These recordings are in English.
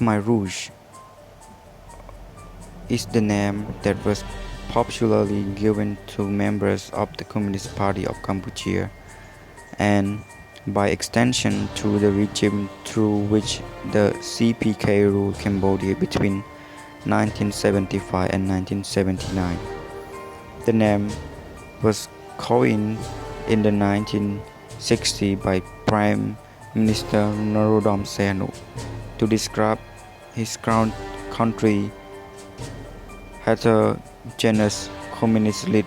Khmer Rouge is the name that was popularly given to members of the Communist Party of Cambodia and by extension to the regime through which the CPK ruled Cambodia between 1975 and 1979. The name was coined in the 1960s by Prime Minister Norodom Sihanouk to describe his country heterogeneous communist-led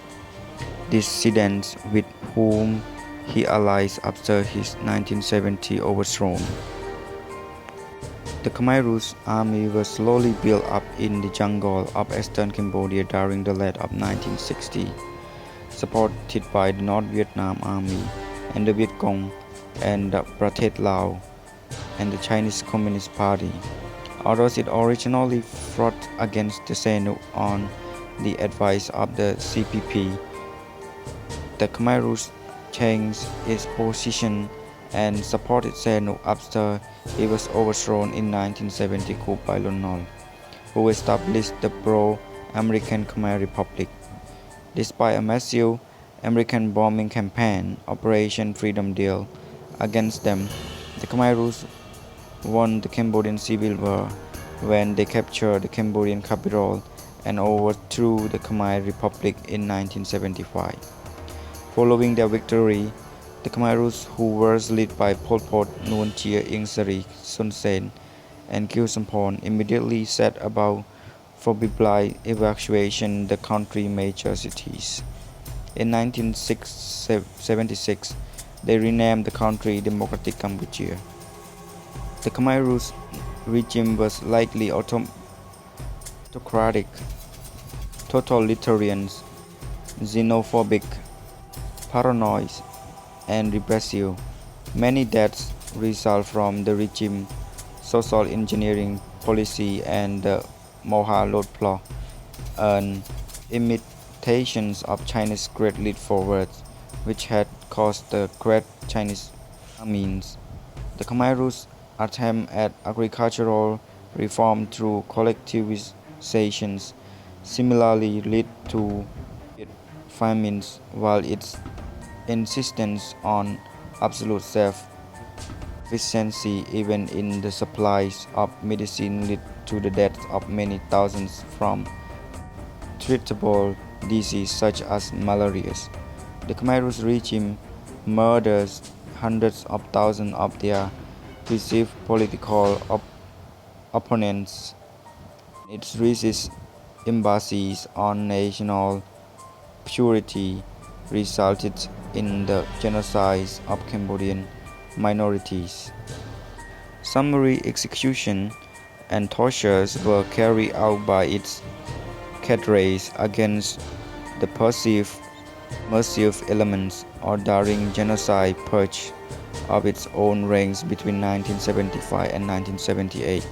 dissidents with whom he allied after his 1970 overthrow. The Khmer Rouge army was slowly built up in the jungle of eastern Cambodia during the late of 1960s, supported by the North Vietnam Army and the Viet Cong and the Pathet Lao and the Chinese Communist Party. Although it originally fought against the Sihanouk on the advice of the CPP, the Khmer Rouge changed its position and supported Sihanouk after he was overthrown in 1970 coup by Lon Nol, who established the pro-American Khmer Republic. Despite a massive American bombing campaign, Operation Freedom Deal, against them, the Khmer Rouge won the Cambodian Civil War when they captured the Cambodian capital and overthrew the Khmer Republic in 1975. Following their victory, the Khmer Rouge, who were led by Pol Pot, Nuon Chea Ieng Sari, Son Sen, and Khieu Samphan, immediately set about forcibly evacuating the country's major cities. In 1976, they renamed the country Democratic Cambodia. The Khmer Rouge regime was likely autocratic, totalitarian, xenophobic, paranoid, and repressive. Many deaths result from the regime's social engineering policy and the Moha Lot Plot, an imitation of China's Great Leap Forward, which had caused the Great Chinese Famine. The Khmer Rouge attempt at agricultural reform through collectivization similarly led to famines, while its insistence on absolute self-sufficiency even in the supplies of medicine led to the deaths of many thousands from treatable diseases such as malaria. The Khmer Rouge regime murders hundreds of thousands of their perceived political opponents. Its racist embassies on national purity resulted in the genocide of Cambodian minorities. Summary execution and tortures were carried out by its cadres against the perceived merciful elements or during genocide purge of its own ranks between 1975 and 1978.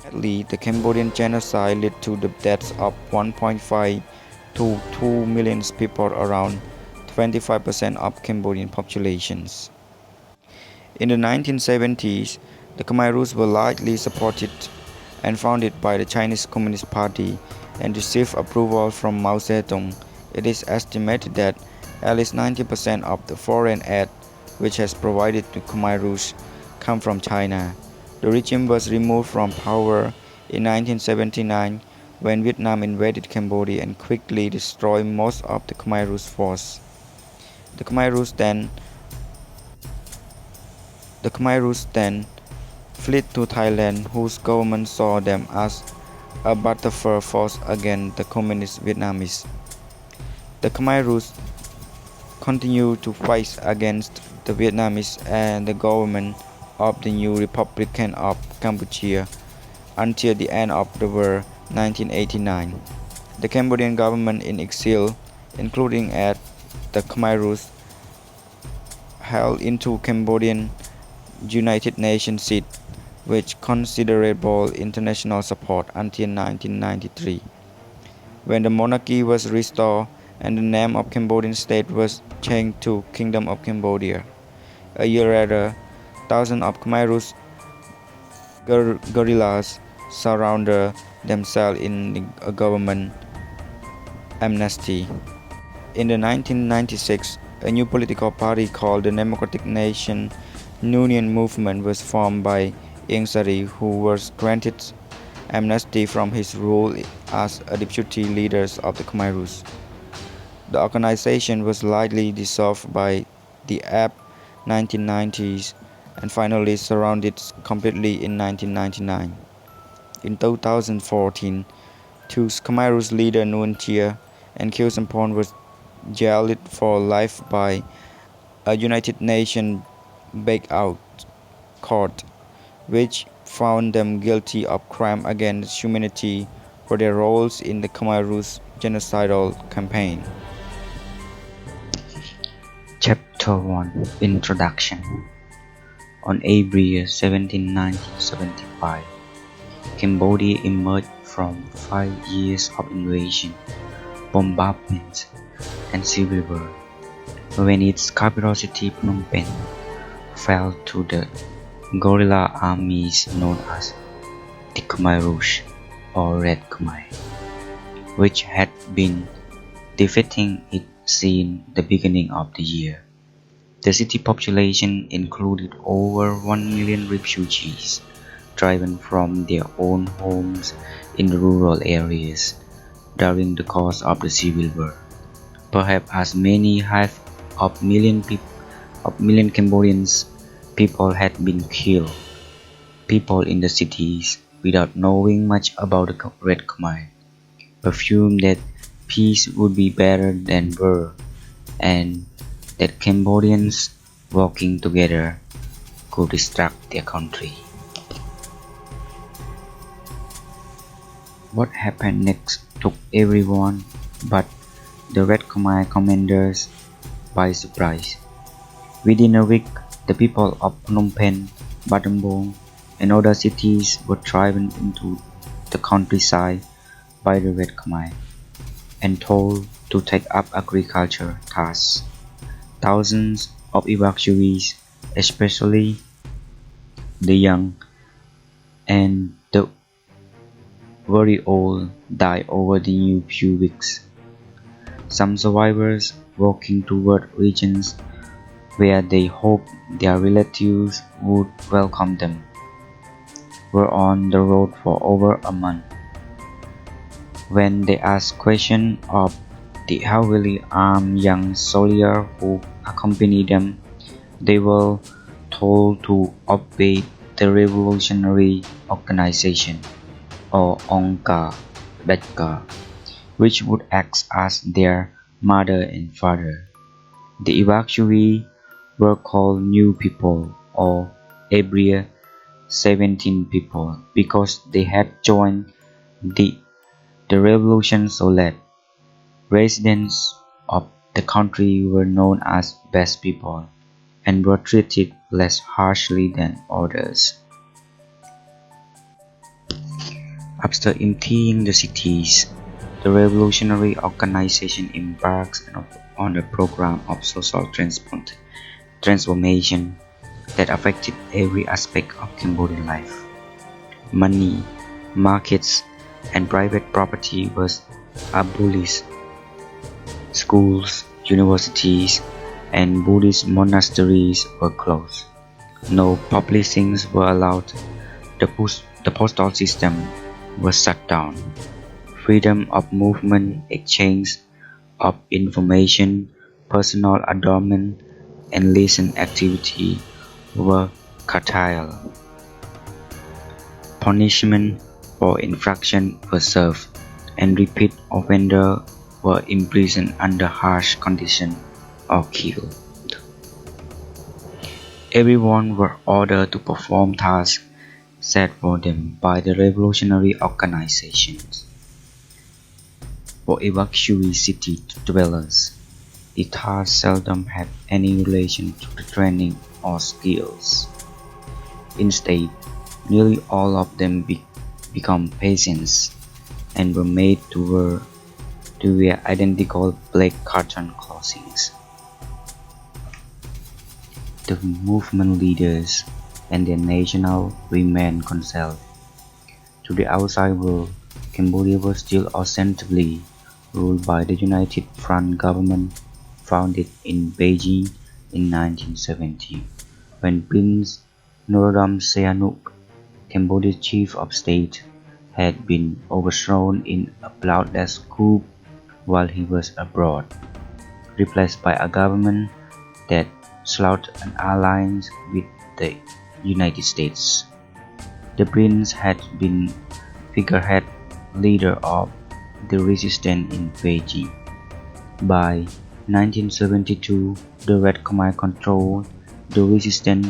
Sadly, the Cambodian genocide led to the deaths of 1.5 to 2 million people, around 25% of Cambodian populations. In the 1970s, the Khmer Rouge were largely supported and founded by the Chinese Communist Party and received approval from Mao Zedong. It is estimated that at least 90% of the foreign aid which has provided to Khmer Rouge come from China. The regime was removed from power in 1979 when Vietnam invaded Cambodia and quickly destroyed most of the Khmer Rouge force. The Khmer Rouge then fled to Thailand, whose government saw them as a buffer force against the communist Vietnamese. The Khmer Rouge continued to fight against the Vietnamese and the government of the new Republic of Cambodia until the end of the war 1989. The Cambodian government in exile, including at the Khmer Rouge, held into Cambodian United Nations seat with considerable international support until 1993, when the monarchy was restored and the name of Cambodian state was changed to Kingdom of Cambodia. A year later, thousands of Khmer Rouge guerrillas surrounded themselves in a government amnesty. In the 1996, a new political party called the Democratic Nation Union Movement was formed by Ieng Sary, who was granted amnesty from his role as a deputy leader of the Khmer Rouge. The organization was lightly dissolved by the AB 1990s and finally surrendered completely in 1999. In 2014, two Khmer Rouge leader Nguyen Chia and Khieu Samphan was jailed for life by a United Nations breakout court, which found them guilty of crime against humanity for their roles in the Khmer Rouge genocidal campaign. Chapter 1 Introduction. On April 17, 1975, Cambodia emerged from 5 years of invasion, bombardment, and civil war, when its capital city Phnom Penh fell to the guerrilla armies known as the Khmer Rouge or Red Khmer, which had been defeating it since the beginning of the year. The city population included over 1 million refugees driven from their own homes in rural areas during the course of the civil war. Perhaps as many half of million Cambodians people had been killed. People in the cities, without knowing much about the Red Khmer, assumed that peace would be better than war, and that Cambodians working together could destruct their country. What happened next took everyone but the Red Khmer commanders by surprise. Within a week, the people of Phnom Penh, Battambang, and other cities were driven into the countryside by the Red Khmer and told to take up agriculture tasks. Thousands of evacuees, especially the young and the very old, died over the new few weeks. Some survivors, walking toward regions where they hoped their relatives would welcome them, were on the road for over a month. When they asked questions of the heavily armed young soldiers who accompanied them, they were told to obey the revolutionary organization, or Angkar Bedkar, which would act as their mother and father. The evacuees were called New People or Abria 17 people because they had joined the revolution so late. Residents of the country were known as best people and were treated less harshly than others. After emptying the cities, the revolutionary organization embarked on a program of social transformation that affected every aspect of Cambodian life. Money, markets, and private property was abolished. Schools, universities, and Buddhist monasteries were closed. No publishings were allowed. The postal system was shut down. Freedom of movement, exchange of information, personal adornment, and leisure activity were curtailed. Punishment for infraction was served, and repeat offenders were imprisoned under harsh conditions or killed. Everyone were ordered to perform tasks set for them by the revolutionary organizations. For evacuee city dwellers, the tasks seldom had any relation to the training or skills. Instead, nearly all of them become peasants and were made to wear identical black cotton clothing. The movement leaders and their national remained concealed. To the outside world, Cambodia was still ostensibly ruled by the United Front government founded in Beijing in 1970, when Prince Norodom Sihanouk, Cambodia's chief of state, had been overthrown in a bloodless coup while he was abroad, replaced by a government that sought an alliance with the United States. The prince had been figurehead leader of the resistance in Beijing. By 1972, the Red Khmer controlled the resistance,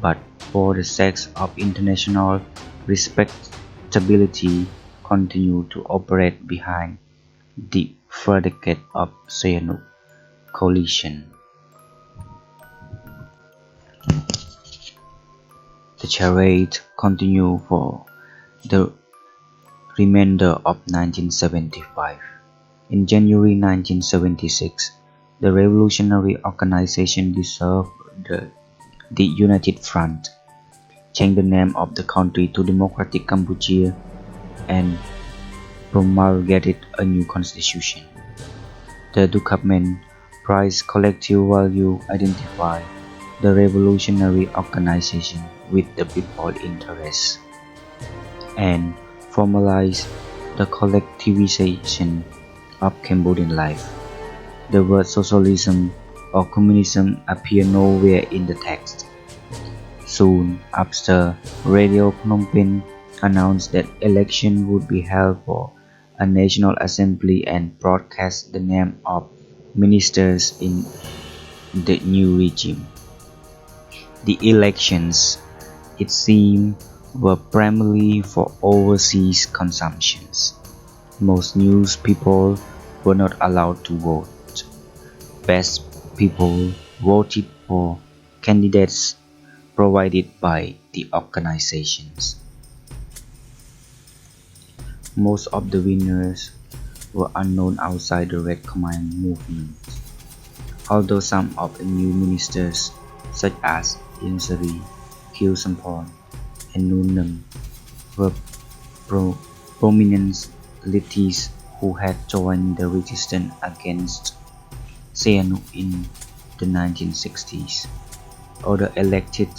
but for the sake of international respectability, continued to operate behind the facade of Sihanouk coalition. The charade continued for the remainder of 1975. In January 1976, the revolutionary organization dissolved the United Front, changed the name of the country to Democratic Cambodia, and promulgated a new constitution. The document prized collective value, identified the revolutionary organization with the people's interests, and formalized the collectivization of Cambodian life. The word socialism or communism appear nowhere in the text. Soon after, Radio Phnom Penh announced that election would be held for a national assembly and broadcast the name of ministers in the new regime. The elections, it seemed, were primarily for overseas consumptions. Most news people were not allowed to vote. Best people voted for candidates provided by the organizations. Most of the winners were unknown outside the Red Khmer movement, although some of the new ministers, such as Ieng Sary, Khieu Samphan, and Nun Nung, were prominent elites who had joined the resistance against Sihanouk in the 1960s. Other elected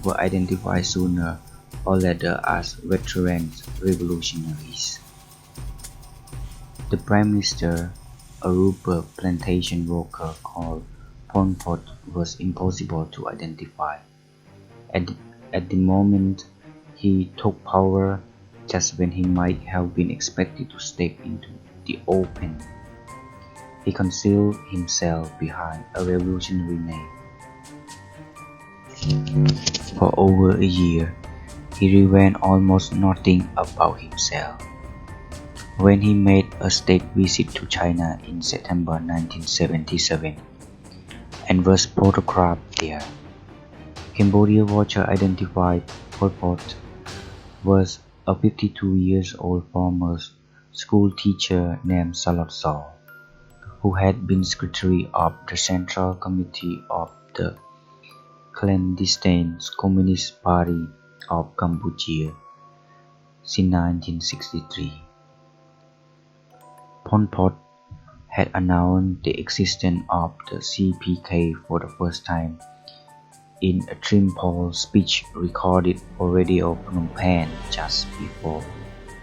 were identified sooner or later as veteran revolutionaries. The Prime Minister, a rubber plantation worker called Pol Pot, was impossible to identify. At the moment he took power, just when he might have been expected to step into the open, he concealed himself behind a revolutionary name. For over a year, he revealed almost nothing about himself. When he made a state visit to China in September 1977 and was photographed there, Cambodia Watcher identified Pol Pot was a 52-year-old former school teacher named Salot Saw, who had been secretary of the Central Committee of the clandestine Communist Party of Cambodia since 1963. Pol Pot had announced the existence of the CPK for the first time in a triumphal speech recorded for Radio Phnom Penh just before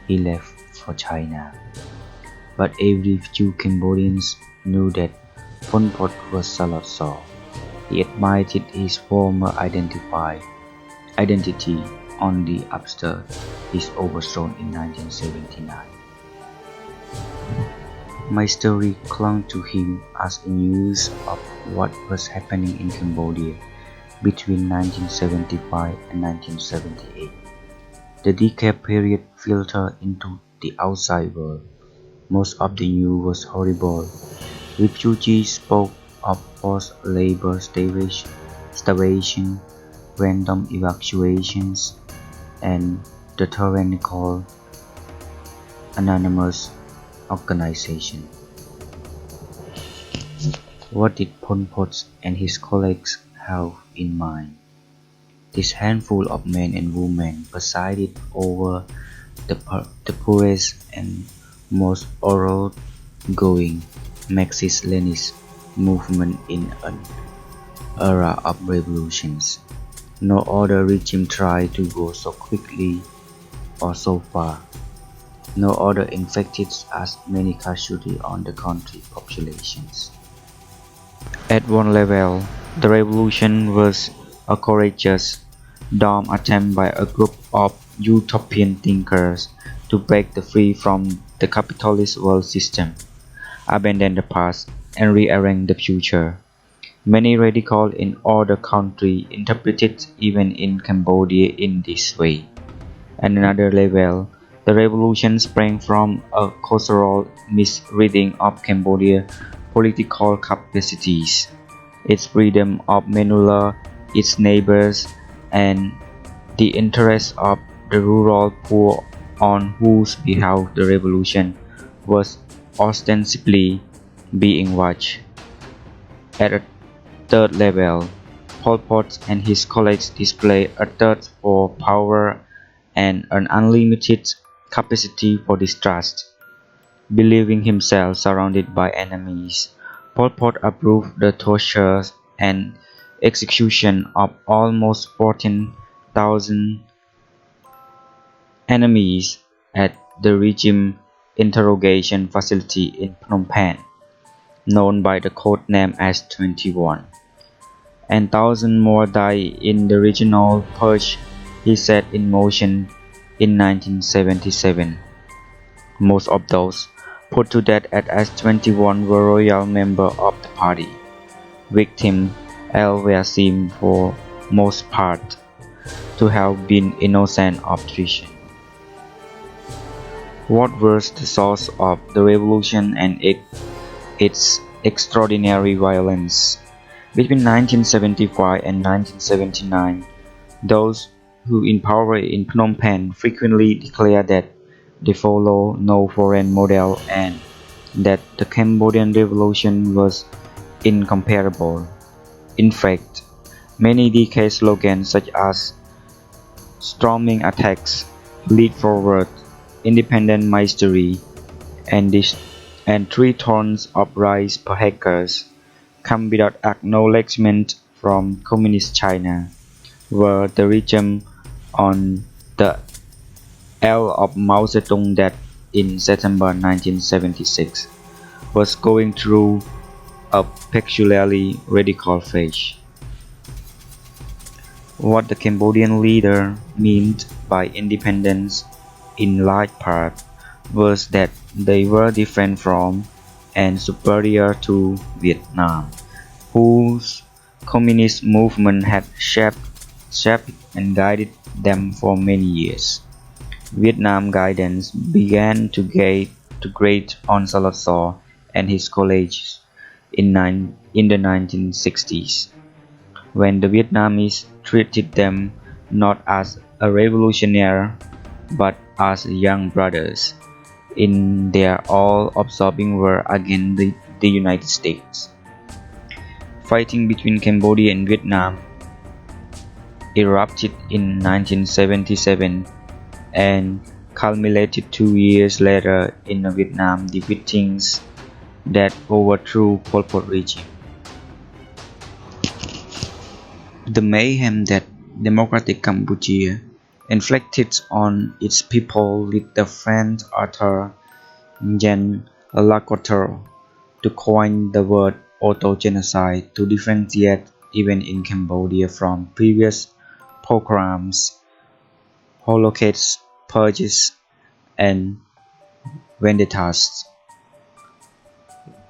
he left for China. But every few Cambodians knew that Pol Pot was Salot Saw. He admitted his former identity only after his overthrow in 1979. My story clung to him as a news of what was happening in Cambodia between 1975 and 1978. The decade period filtered into the outside world. Most of the news was horrible. Refugees spoke of forced labor, starvation, random evacuations, and the tyrannical anonymous organization. What did Pol Pot and his colleagues have in mind? This handful of men and women presided over the poorest and most thoroughgoing Marxist-Leninist movement in an era of revolutions. No other regime tried to go so quickly or so far. No other inflicted as many casualties on the country populations. At one level, the revolution was a courageous, dumb attempt by a group of utopian thinkers to break free from the capitalist world system, abandon the past, and rearrange the future. Many radicals in other countries interpreted even in Cambodia in this way. At another level, the revolution sprang from a cultural misreading of Cambodia's political capacities, its freedom of maneuver, its neighbors, and the interests of the rural poor on whose behalf the revolution was ostensibly being waged. At a third level, Pol Pot and his colleagues displayed a thirst for power and an unlimited capacity for distrust. Believing himself surrounded by enemies, Pol Pot approved the torture and execution of almost 14,000 enemies at the regime interrogation facility in Phnom Penh, known by the code name as 21. And thousands more died in the regional purge he set in motion in 1977. Most of those put to death at S21 were royal members of the party. Victims were seen for most part to have been innocent of treason. What was the source of the revolution and its extraordinary violence? Between 1975 and 1979, those who in power in Phnom Penh frequently declared that they follow no foreign model and that the Cambodian revolution was incomparable. In fact, many decade slogans such as storming attacks, lead forward, independent mastery, and 3 tons of rice per hectares come without acknowledgement from Communist China, where the regime on the L of Mao Zedong that in September 1976 was going through a peculiarly radical phase. What the Cambodian leader meant by independence in large part was that they were different from and superior to Vietnam, whose communist movement had shaped and guided them for many years. Vietnam guidance began to grate on Salazar and his colleagues in the 1960s, when the Vietnamese treated them not as a revolutionary but as young brothers in their all-absorbing war against the United States. Fighting between Cambodia and Vietnam erupted in 1977 and culminated 2 years later in a Vietnam defeating that overthrew Pol Pot regime. The mayhem that democratic Cambodia inflicted on its people led the French author Jean Lacouture to coin the word auto-genocide to differentiate events in Cambodia from previous pogroms, holocausts, purges, and vendettas.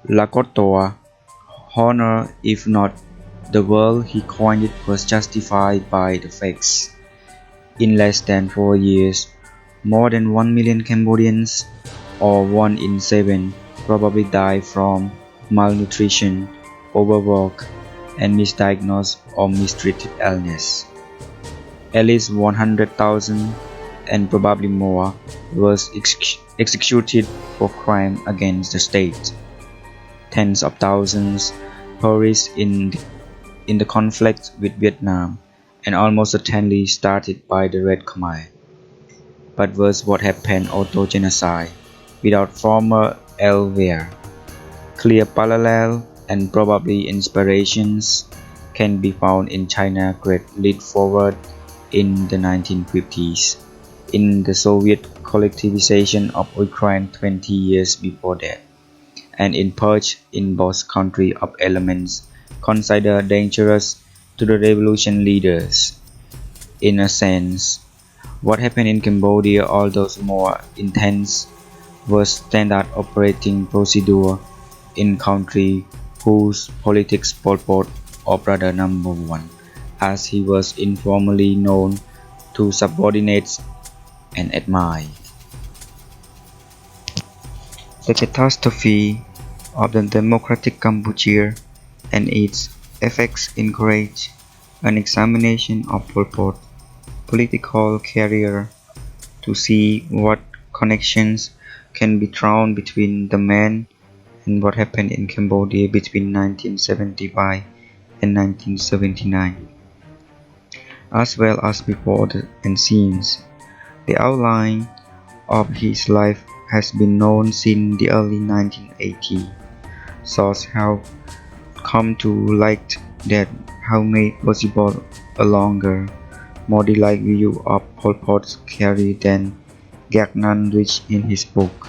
Lacouture honored if not the word he coined was justified by the facts. In less than 4 years, more than 1 million Cambodians, or 1 in 7, probably died from malnutrition, overwork, and misdiagnosed or mistreated illness. At least 100,000, and probably more, was executed for crime against the state. Tens of thousands perished in the conflict with Vietnam, and almost certainly started by the Red Khmer, but was what happened auto-genocide without former Elvere. Clear parallel and probably inspirations can be found in China's great leap forward in the 1950s, in the Soviet collectivization of Ukraine 20 years before that, and in purge in both countries of elements considered dangerous to the revolution leaders. In a sense, what happened in Cambodia, although more intense, was standard operating procedure in country whose politics Pol Pot, or brother number one, as he was informally known to subordinates and admire. The catastrophe of the democratic Cambodia and its effects encourage an examination of Pol Pot's political career to see what connections can be drawn between the man and what happened in Cambodia between 1975 and 1979, as well as before and since. The outline of his life has been known since the early 1980s. Sources have come to light that have made possible a longer, more detailed view of Pol Pot's career than Gagnon reached in his book,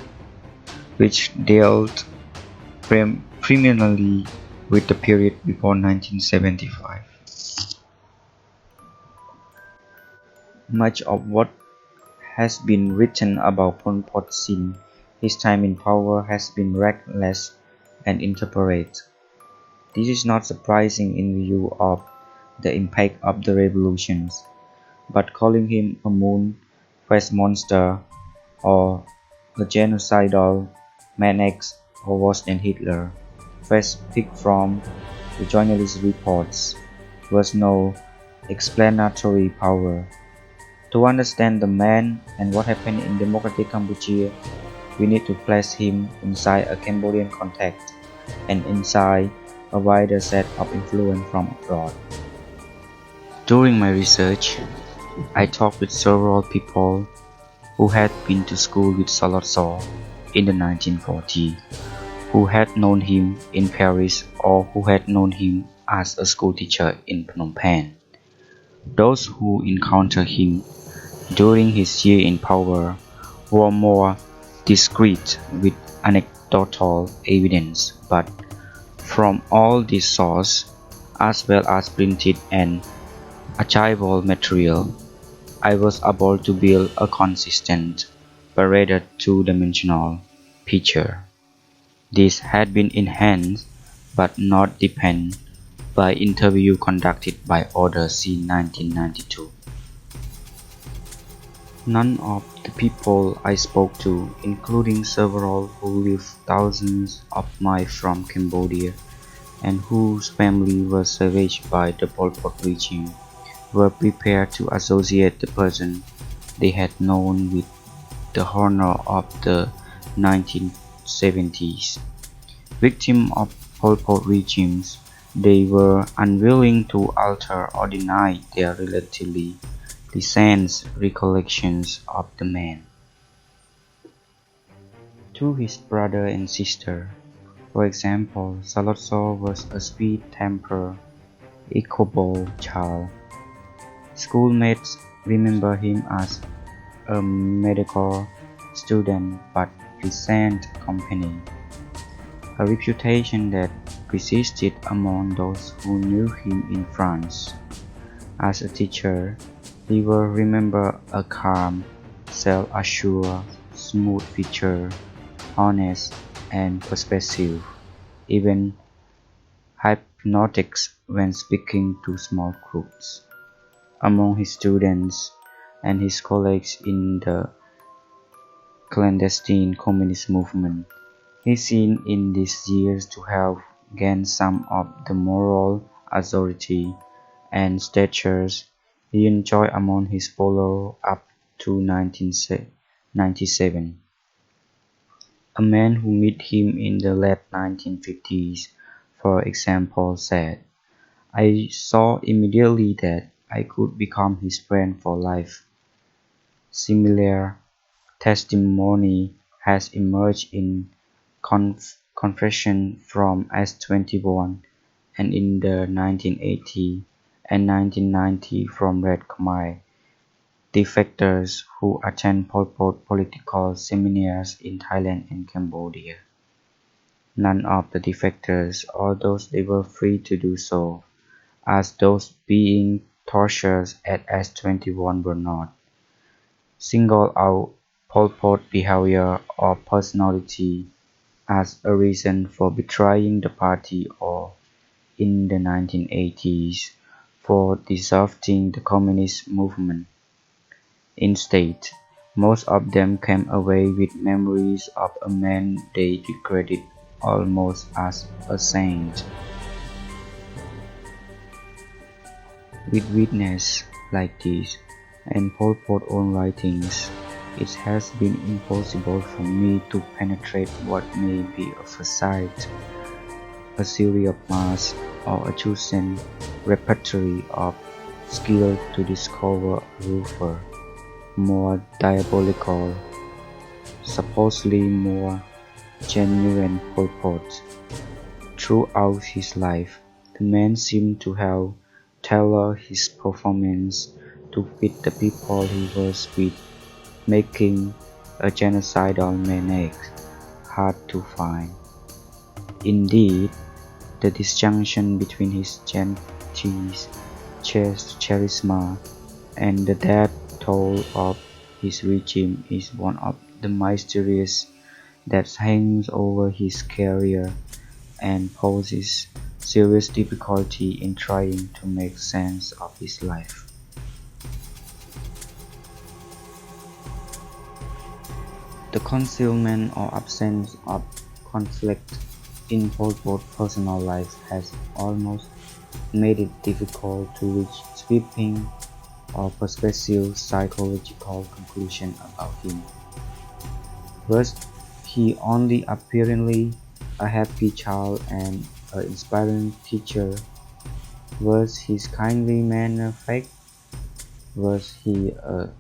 which dealt primarily with the period before 1975. Much of what has been written about Pol Pot since his time in power has been reckless and intemperate. This is not surprising in view of the impact of the revolutions, but calling him a moon-faced monster or a genocidal maniac or worse than Hitler, first picked from the journalist reports, was no explanatory power. To understand the man and what happened in democratic Cambodia, we need to place him inside a Cambodian context and inside a wider set of influence from abroad. During my research, I talked with several people who had been to school with Salazar in the 1940s, who had known him in Paris or who had known him as a schoolteacher in Phnom Penh. Those who encountered him during his year in power were more discreet with anecdotal evidence, but from all these sources, as well as printed and archival material, I was able to build a consistent, but rather two-dimensional picture. This had been enhanced, but not deepened, by interviews conducted by others in 1992. None of the people I spoke to, including several who lived thousands of miles from Cambodia and whose family was savaged by the Pol Pot regime, were prepared to associate the person they had known with the horror of the 1970s. Victims of Pol Pot regimes, they were unwilling to alter or deny their relatively recent recollections of the man. To his brother and sister, for example, Salazar was a sweet-tempered, equable child. Schoolmates remember him as a medical student but pleasant company, a reputation that persisted among those who knew him in France. As a teacher, he will remember a calm, self-assured, smooth-featured, honest, and persuasive, even hypnotic when speaking to small groups. Among his students and his colleagues in the clandestine communist movement, he seemed in these years to have gained some of the moral authority and statures he enjoyed among his followers up to 1997. A man who met him in the late 1950s, for example, said, "I saw immediately that I could become his friend for life. Similar testimony has emerged in confession from S21 and in the 1980 and 1990 from Red Khmer defectors who attend Pol Pot political seminars in Thailand and Cambodia. None of the defectors, although they were free to do so, as those being tortured at S21 were not, single out Pol Pot behavior or personality as a reason for betraying the party or, in the 1980s, for disrupting the communist movement. Instead, most of them came away with memories of a man they regarded almost as a saint. With witnesses like this, and Pol Pot's own writings, it has been impossible for me to penetrate what may be a facade, a series of masks, or a chosen repertory of skill to discover a roofer, more diabolical, supposedly more genuine Pol Pot. Throughout his life, the man seemed to have tailored his performance to fit the people he was with, making a genocidal maniac hard to find. Indeed, the disjunction between his genteel charisma and the death toll of his regime is one of the mysteries that hangs over his career and poses serious difficulty in trying to make sense of his life. The concealment or absence of conflict in Pol Pot's personal life has almost made it difficult to reach sweeping or persuasive psychological conclusions about him. First, he only apparently a happy child and an inspiring teacher. Was his kindly manner fake? Was he a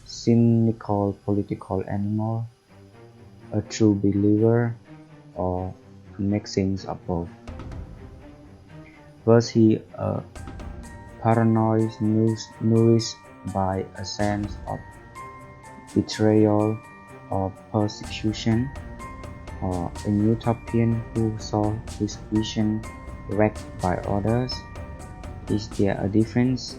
cynical political animal, a true believer, or a mixing of both? Was he a paranoid nourished by a sense of betrayal or persecution, or a utopian who saw his vision wrecked by others? Is there a difference?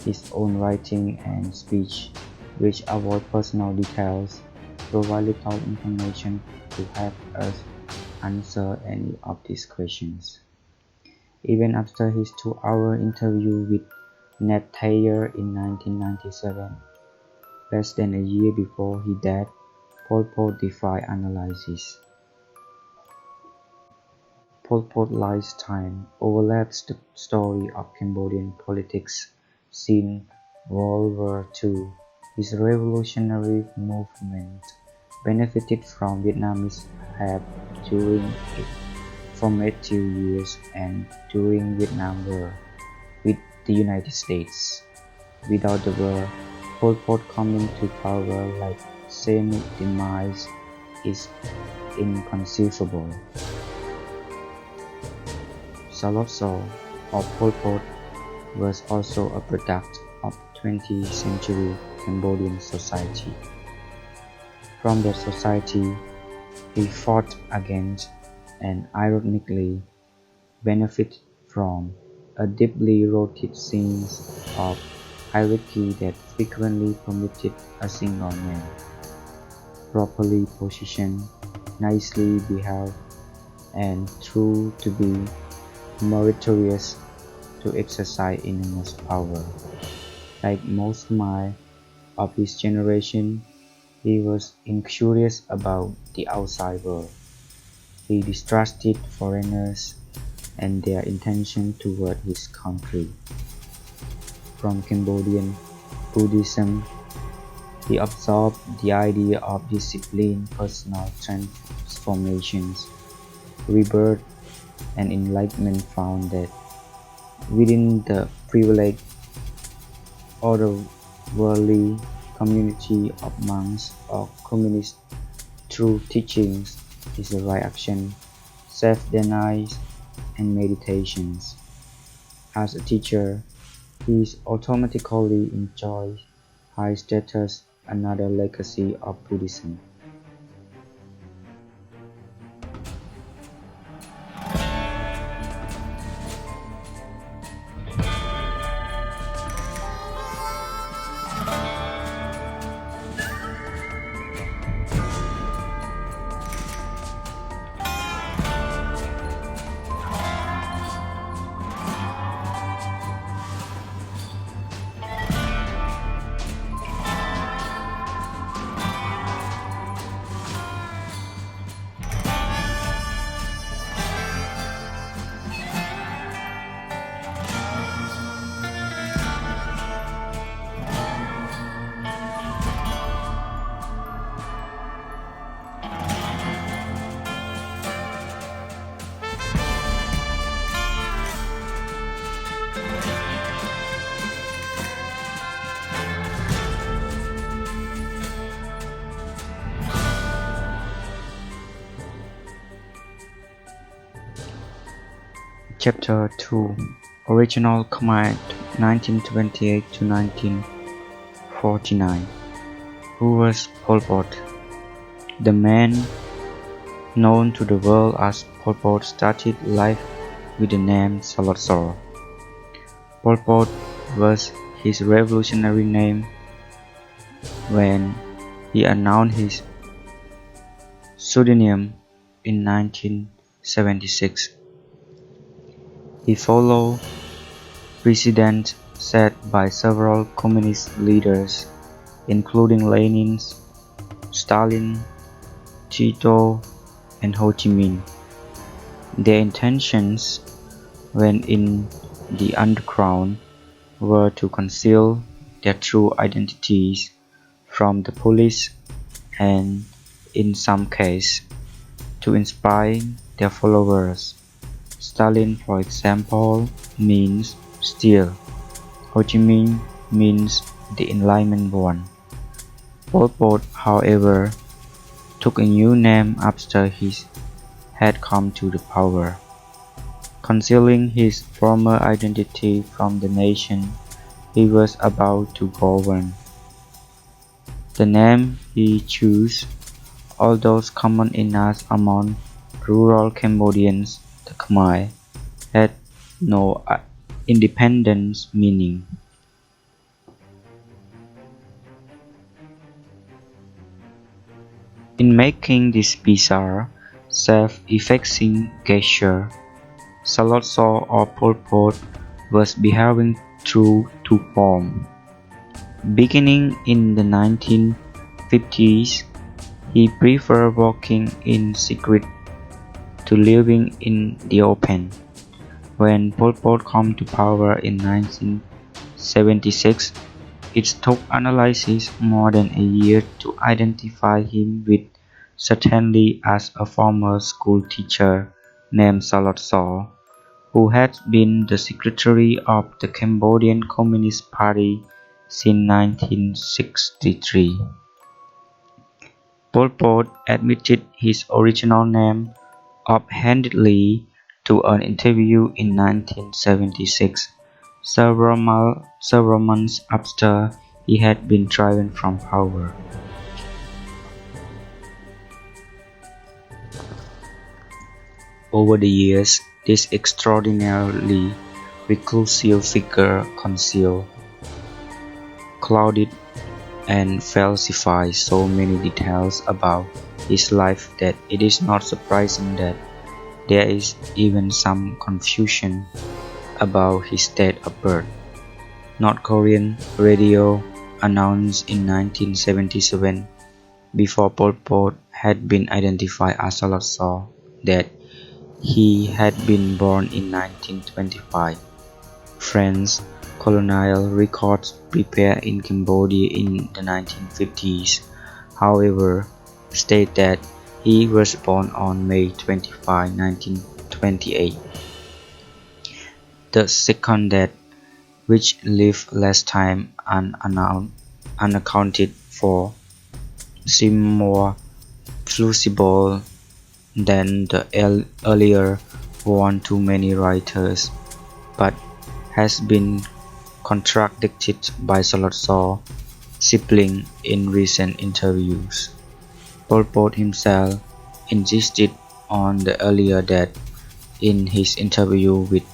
His own writing and speech, which avoid personal details, provide little information to help us answer any of these questions. Even after his 2-hour interview with Ned Thayer in 1997, less than a year before he died, Pol Pot defied analysis. Pol Pot's lifetime overlaps the story of Cambodian politics since World War II. His revolutionary movement benefited from Vietnamese help during its formative years and during Vietnam War with the United States. Without the war, Pol Pot coming to power like same demise is inconceivable. Salotso or Pol Pot was also a product of 20th century Cambodian society. From that society, he fought against and ironically benefited from a deeply rooted sense of hierarchy that frequently permitted a single man, properly positioned, nicely behaved, and true to be meritorious to exercise enormous power. Like most Khmer of his generation, he was incurious about the outside world. He distrusted foreigners and their intention toward his country. From Cambodian Buddhism, he absorbed the idea of discipline, personal transformations, rebirth, and enlightenment, found that within the privileged otherworldly community of monks or communists through teachings is the right action, self-denial, and meditations. As a teacher, he automatically enjoys high status, another legacy of Buddhism. Chapter 2 Original Khmer 1928 to 1949. Who was Pol Pot? The man known to the world as Pol Pot started life with the name Salotso. Pol Pot was his revolutionary name when he announced his pseudonym in 1976. He followed precedents set by several communist leaders, including Lenin, Stalin, Tito, and Ho Chi Minh. Their intentions, when in the underground, were to conceal their true identities from the police and, in some cases, to inspire their followers. Stalin, for example, means steel. Ho Chi Minh means the Enlightened One. Pol Pot, however, took a new name after he had come to the power. Concealing his former identity from the nation he was about to govern. The name he chose, although common enough among rural Cambodians, the Khmer, had no independence meaning. In making this bizarre, self-effacing gesture, Salotso or Pol Pot was behaving true to form. Beginning in the 1950s, he preferred working in secret to living in the open. When Pol Pot came to power in 1976, it took analysis more than a year to identify him with certainty as a former school teacher named Salotso, who had been the secretary of the Cambodian Communist Party since 1963. Pol Pot admitted his original name offhandedly to an interview in 1976, several months after he had been driven from power. Over the years, this extraordinarily reclusive figure concealed, clouded, and falsified so many details about his life that it is not surprising that there is even some confusion about his date of birth. North Korean radio announced in 1977, before Pol Pot had been identified as Salotso, that he had been born in 1925. French colonial records prepared in Cambodia in the 1950s, however, state that he was born on May 25, 1928. The second date, which lived less time unaccounted for seem more plausible than the earlier one to many writers, but has been contradicted by Salotsaw sibling in recent interviews. Pol Pot himself insisted on the earlier date in his interview with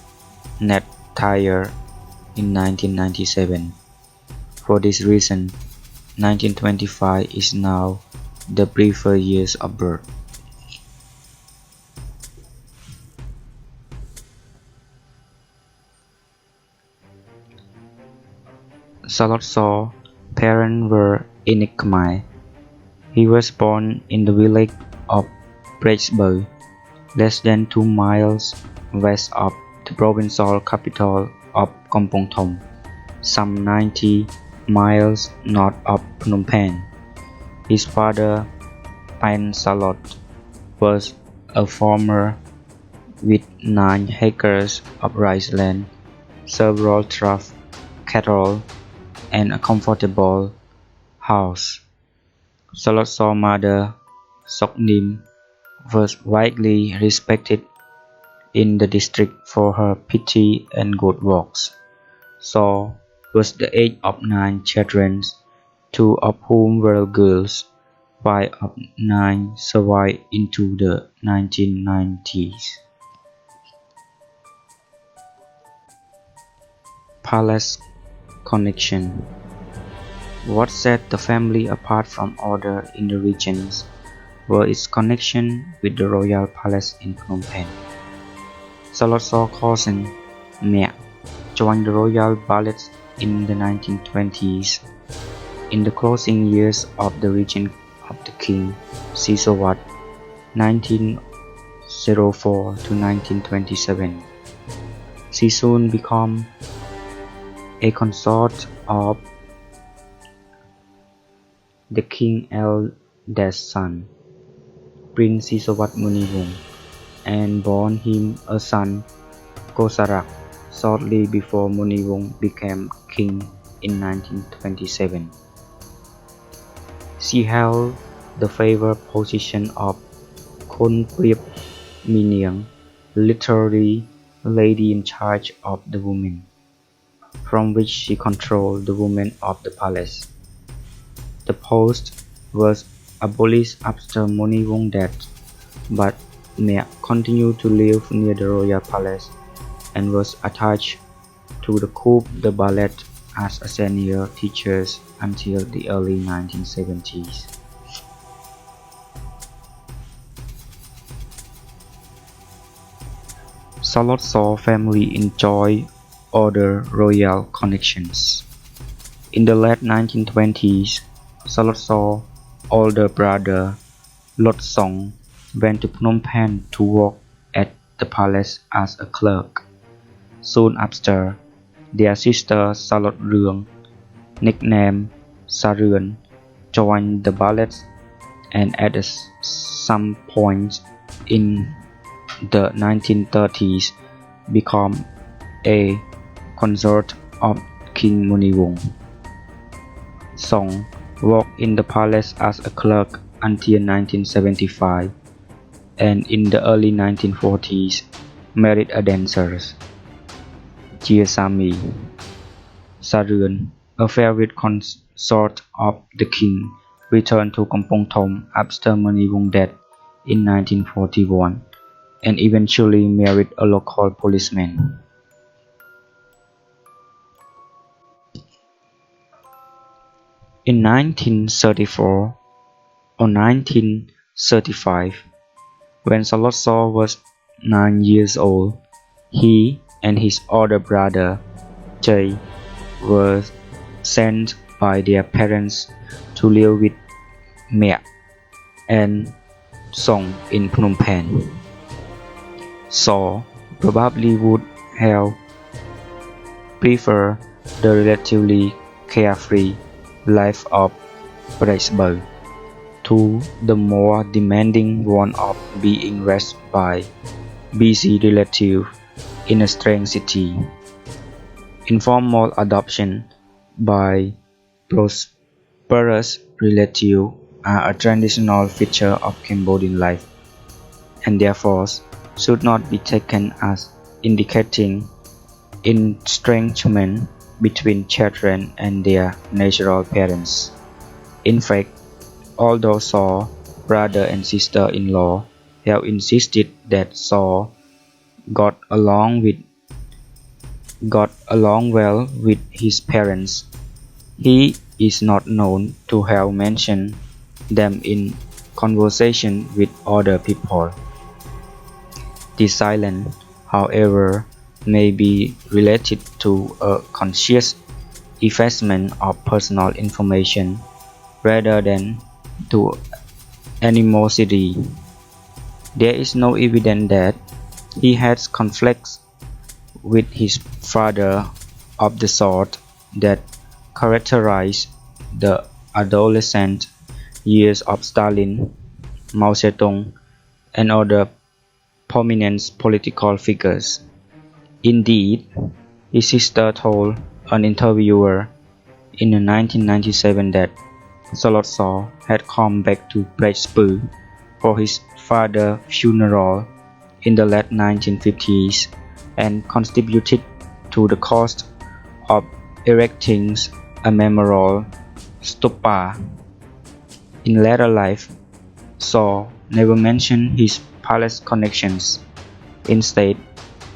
Nat Tyre in 1997. For this reason, 1925 is now the preferred years of birth. Salotsaw's parents were ethnic Khmer. He was born in the village of Breisbø, less than 2 miles west of the provincial capital of Kampong Thom, some 90 miles north of Phnom Penh. His father, Pan Salot, was a farmer with 9 acres of rice land, several draught cattle, and a comfortable house. Salotsaw's mother, Sok Nim, was widely respected in the district for her piety and good works. Saw was the eighth of 9 children, 2 of whom were girls. 5 of 9 survived into the 1990s. Palace connection. What set the family apart from others in the regions were its connection with the royal palace in Phnom Penh. Salotsaw's cousin, Mea, joined the royal ballet in the 1920s. In the closing years of the reign of the king, Sisawat, 1904 to 1927, she soon became a consort of the king's eldest son, Prince Sisawat Muniwong, and born him a son, Kosarak, shortly before Muniwong became king in 1927. She held the favored position of Khon Priep Miniang, literally lady in charge of the women, from which she controlled the women of the palace. The post was abolished after Muniwong's death, but Mea continued to live near the royal palace and was attached to the coup de ballet as a senior teacher until the early 1970s. Salotsaw's family enjoyed other royal connections. In the late 1920s, Salotsaw's older brother, Lotsong, went to Phnom Penh to work at the palace as a clerk. Soon after, their sister Salot Ruang, nicknamed Saruen, joined the ballet and at some point in the 1930s became a consort of King Muniwong. Song worked in the palace as a clerk until 1975, and in the early 1940s married a dancer, Chiasami. Saruen, a favorite consort of the king, returned to Kampong Thom after Muniwong's death in 1941 and eventually married a local policeman. In 1934 or 1935, when Salotsaw was 9 years old, he and his older brother, Jay, were sent by their parents to live with Mea and Song in Phnom Penh. Saw probably would have preferred the relatively carefree life of Breisbø to the more demanding one of being raised by busy relatives in a strange city. Informal adoption by prosperous relatives are a traditional feature of Cambodian life, and therefore should not be taken as indicating estrangement between children and their natural parents. In fact, although Saul's brother and sister-in-law have insisted that Saul got along well with his parents, he is not known to have mentioned them in conversation with other people. This silence, however, may be related to a conscious effacement of personal information rather than to animosity. There is no evidence that he had conflicts with his father of the sort that characterized the adolescent years of Stalin, Mao Zedong, and other prominent political figures. Indeed, his sister told an interviewer in 1997 that Salot Saw had come back to Pittsburgh for his father's funeral in the late 1950s and contributed to the cost of erecting a memorial stupa. In later life, Saw never mentioned his palace connections. Instead,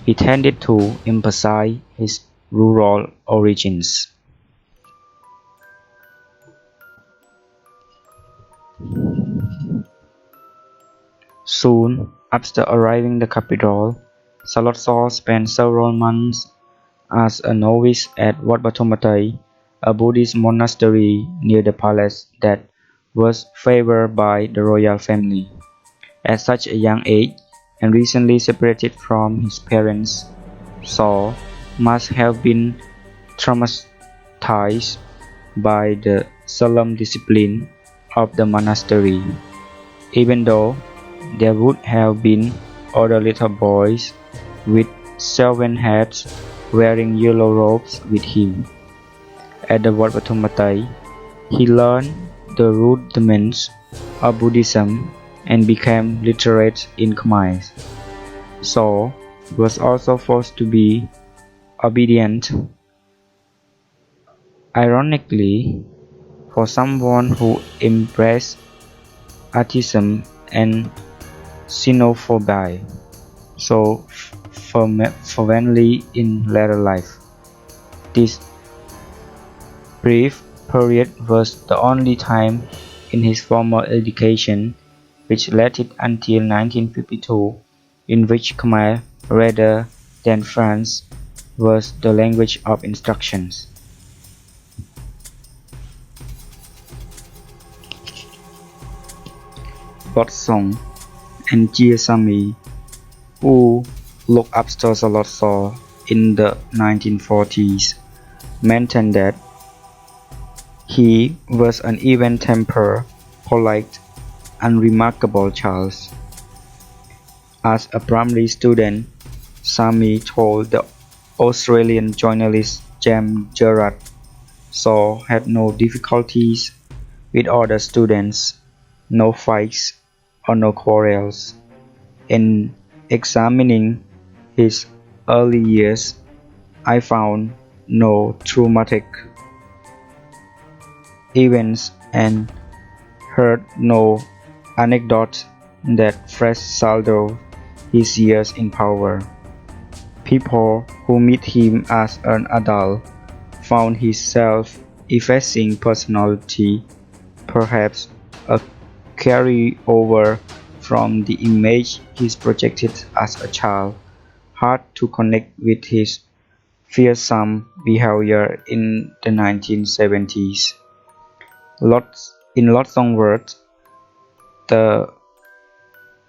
he tended to emphasize his rural origins. Soon after arriving the capital, Salot Saw spent several months as a novice at Wat Batomatai, a Buddhist monastery near the palace that was favored by the royal family. At such a young age, and recently separated from his parents, Saul must have been traumatized by the solemn discipline of the monastery, even though there would have been other little boys with shaven heads wearing yellow robes with him. At the Wat Batomatai, he learned the rudiments of Buddhism and became literate in Khmer. Saul was also forced to be obedient. Ironically, for someone who embraced atheism and xenophobia so fervently in later life, this brief period was the only time in his formal education which lasted until 1952, in which Khmer, rather than French, was the language of instructions. Lord Song and Jia Sami, who looked after Salot Saw in the 1940s, maintained that he was an even-tempered, polite, and remarkable child. As a primary student, Sami told the Australian journalist James Gerard Saw had no difficulties with other students, no fights, or no quarrels. In examining his early years, I found no traumatic events and heard no anecdotes that foreshadowed his years in power. People who met him as an adult found his self-effacing personality, perhaps a carryover from the image he projected as a child, hard to connect with his fearsome behavior in the 1970s. In Lord Song's words, the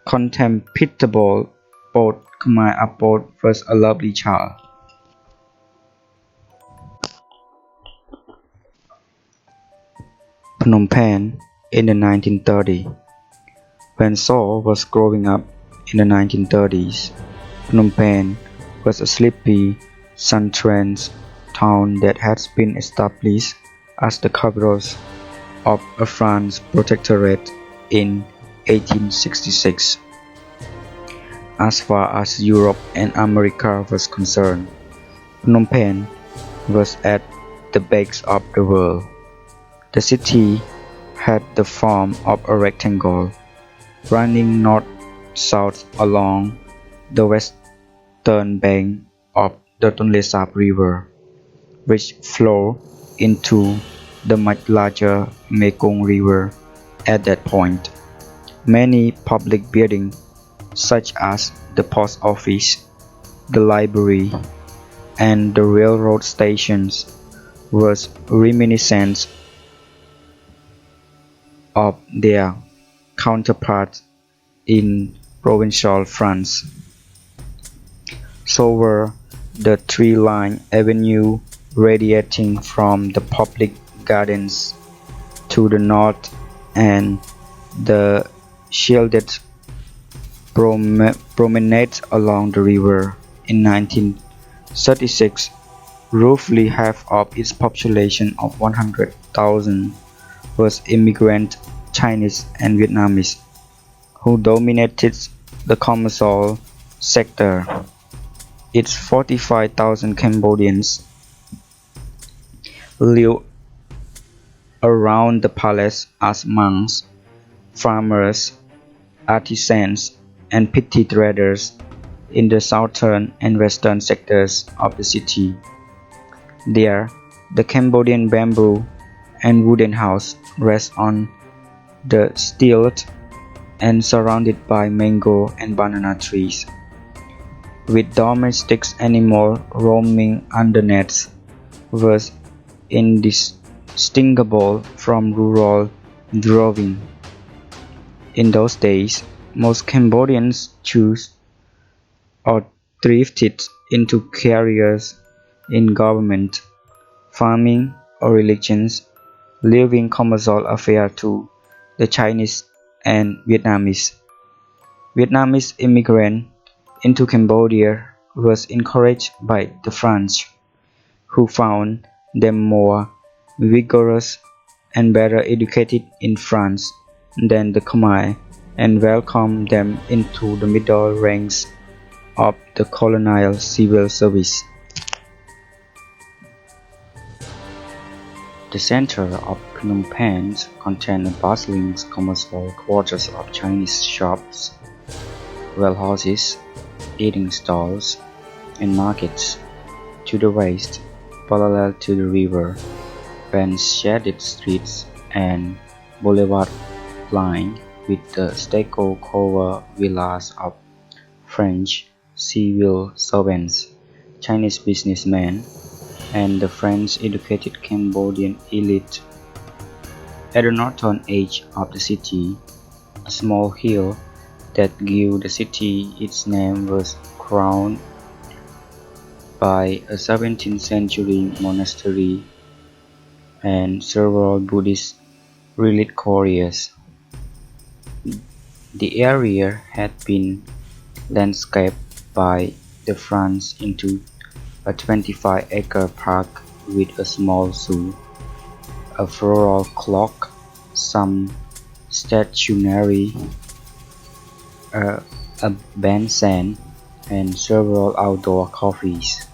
contemptible both Khmer Apod was a lovely child. Phnom Penh in the 1930s. When Saul was growing up in the 1930s, Phnom Penh was a sleepy, sun-drenched town that has been established as the capital of a France protectorate in 1866. As far as Europe and America was concerned, Phnom Penh was at the base of the world. The city had the form of a rectangle, running north-south along the western bank of the Tonle Sap River, which flowed into the much larger Mekong River at that point. Many public buildings, such as the post office, the library, and the railroad stations, were reminiscent of their counterparts in provincial France. So were the tree-lined avenue radiating from the public gardens to the north and the shielded promenade along the river. In 1936, roughly half of its population of 100,000 was immigrant Chinese and Vietnamese, who dominated the commercial sector. Its 45,000 Cambodians lived around the palace as monks, farmers, artisans, and petty traders in the southern and western sectors of the city. There, the Cambodian bamboo and wooden house rest on the stilts and surrounded by mango and banana trees, with domestic animals roaming underneath, was indistinguishable from rural droving. In those days, most Cambodians chose or drifted into careers in government, farming, or religions, leaving commercial affairs to the Chinese and Vietnamese. Vietnamese immigrants into Cambodia was encouraged by the French, who found them more vigorous and better educated in France than the Khmer, and welcomed them into the middle ranks of the colonial civil service. The center of Phnom Penh contained a bustling commercial quarters of Chinese shops, warehouses, eating stalls, and markets. To the west, parallel to the river, ran shaded streets and boulevards lined with the stucco-covered villas of French civil servants, Chinese businessmen, and the French-educated Cambodian elite. At the northern edge of the city, a small hill that gave the city its name was crowned by a 17th century monastery and several Buddhist reliquaries. The area had been landscaped by the French into a 25-acre park with a small zoo, a floral clock, some stationery, a bandstand, and several outdoor cafes.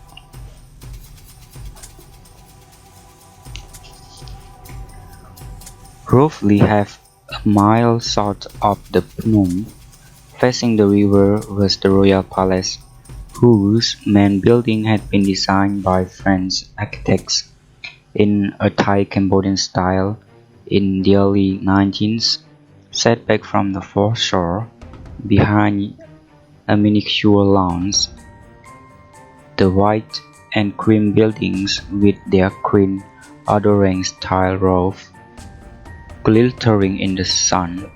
Roughly half a mile south of the Phnom, facing the river, was the royal palace, whose main building had been designed by French architects in a Thai-Cambodian style in the early 19th, set back from the foreshore behind a miniature lawns. The white and cream buildings with their quaint orange tile roof glittering in the sun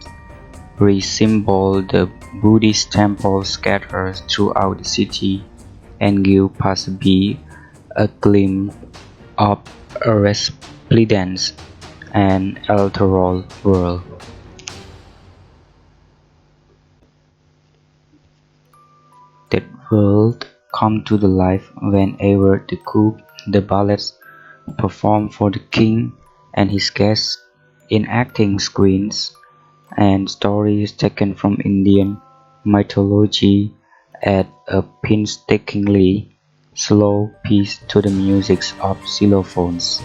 resemble the Buddhist temples scattered throughout the city and give passers-by a glimpse of a resplendent and ethereal world. That world come to the life whenever the ballets performed for the king and his guests, enacting scenes and stories taken from Indian mythology at a painstakingly slow pace to the music of xylophones,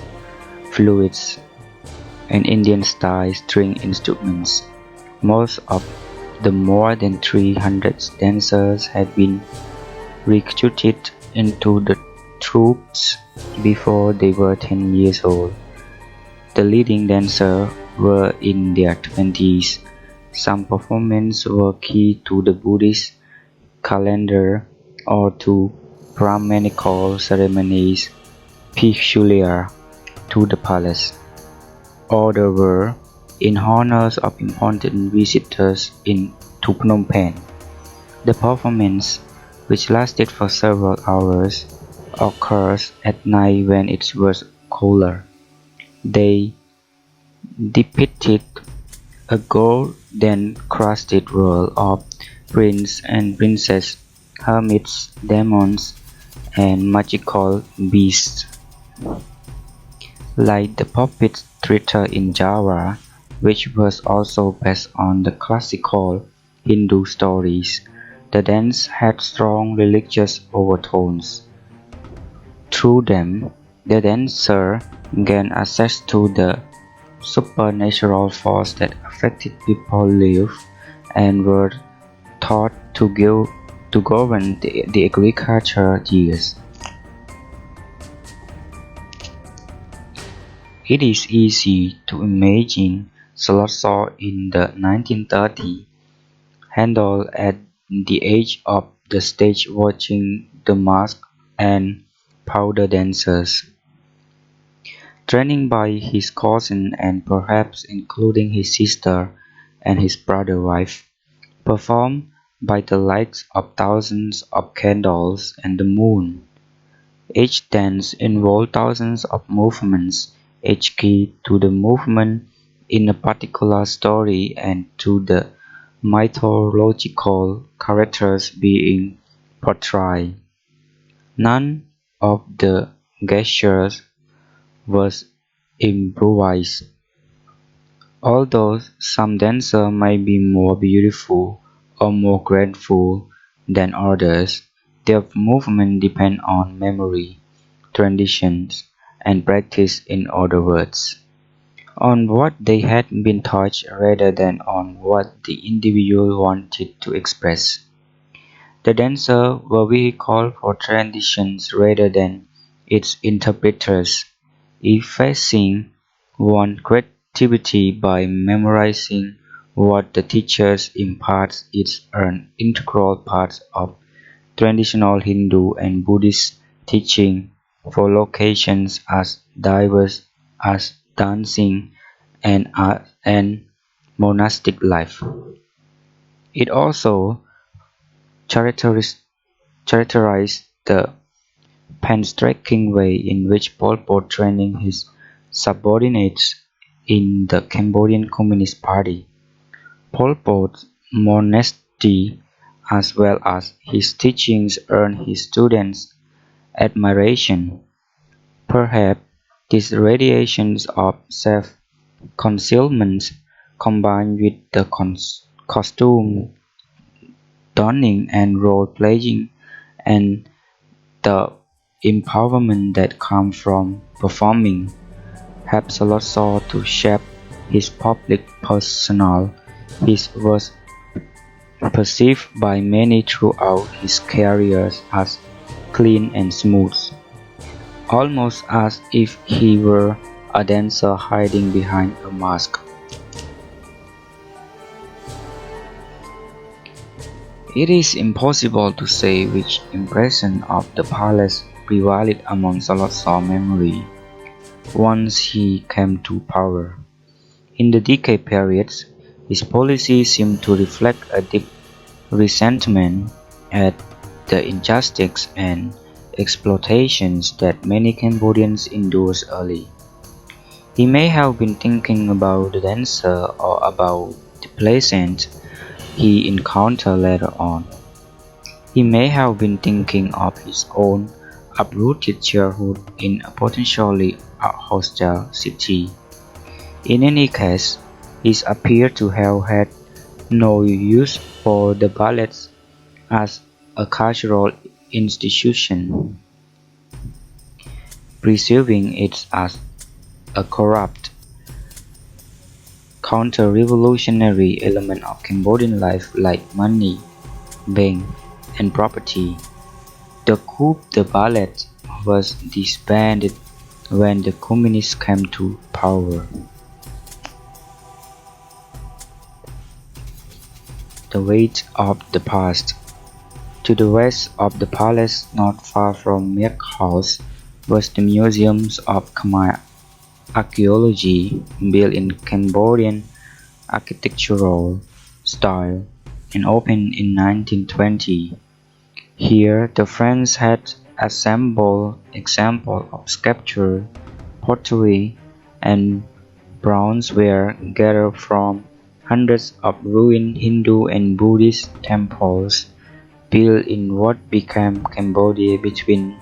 flutes, and Indian-style string instruments. Most of the more than 300 dancers had been recruited into the troops before they were 10 years old. The leading dancers were in their 20s. Some performances were key to the Buddhist calendar or to Brahmanical ceremonies peculiar to the palace. Others were in honor of important visitors to Phnom Penh. The performance, which lasted for several hours, occurs at night when it was cooler. They depicted a gold-then-crusted world of princes and princesses, hermits, demons, and magical beasts. Like the puppet theatre in Java, which was also based on the classical Hindu stories, the dance had strong religious overtones. Through them, the dancer gained access to the supernatural force that affected people's lives and were thought to govern the agricultural years. It is easy to imagine Slotshaw in the 1930s, Handel at the edge of the stage watching the masked and powder dancers, training by his cousin and perhaps including his sister and his brother wife, performed by the lights of thousands of candles and the moon. Each dance involved thousands of movements, each key to the movement in a particular story and to the mythological characters being portrayed. None of the gestures was improvised. Although some dancers might be more beautiful or more graceful than others, their movement depend on memory, traditions, and practice, in other words, on what they had been taught rather than on what the individual wanted to express. The dancers were vehicles for traditions rather than its interpreters, effacing one's creativity by memorizing what the teachers impart is an integral part of traditional Hindu and Buddhist teaching for locations as diverse as dancing and art and monastic life. It also characterized the painstaking way in which Pol Pot trained his subordinates in the Cambodian Communist Party. Pol Pot's modesty as well as his teachings earned his students admiration. Perhaps these radiations of self-concealment, combined with the costume donning and role-playing and the empowerment that comes from performing, helped Slotshaw to shape his public persona. He was perceived by many throughout his career as clean and smooth, almost as if he were a dancer hiding behind a mask. It is impossible to say which impression of the palace prevailed among Slotshaw memory once he came to power. In the decade periods, his policy seemed to reflect a deep resentment at the injustice and exploitations that many Cambodians endured early. He may have been thinking about the dancer or about the peasant he encountered later on. He may have been thinking of his own uprooted childhood in a potentially hostile city. In any case, he appeared to have had no use for the ballet as a cultural institution, perceiving it as a corrupt, counter-revolutionary element of Cambodian life like money, bank, and property. The coup de ballet was disbanded when the communists came to power. The weight of the past. To the west of the palace, not far from Miek House, was the Museum of Khmer Archaeology, built in Cambodian architectural style and opened in 1920. Here, the French had assembled examples of sculpture, pottery, and bronzeware gathered from hundreds of ruined Hindu and Buddhist temples built in what became Cambodia between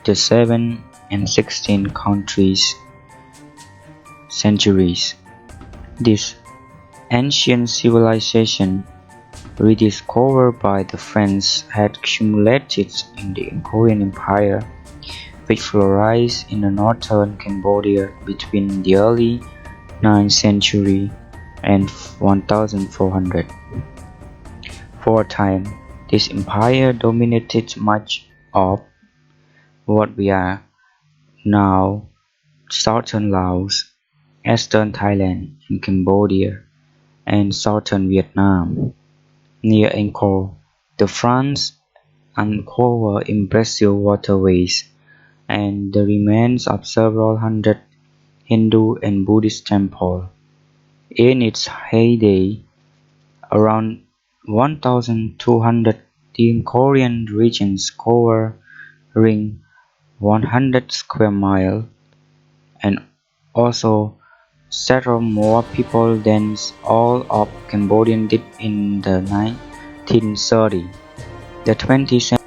the 7th and 16th centuries. This ancient civilization, rediscovered by the French, had accumulated in the Korean Empire, which flourished in the northern Cambodia between the early 9th century and 1400. For a time, this empire dominated much of what we are now southern Laos, eastern Thailand and Cambodia, and southern Vietnam. Near Angkor, the French uncovered impressive waterways and the remains of several hundred Hindu and Buddhist temples. In its heyday, around 1,200 the Korean regions covering 100 square miles, and also several more people than all of Cambodia did in the 1930s. The 20th century.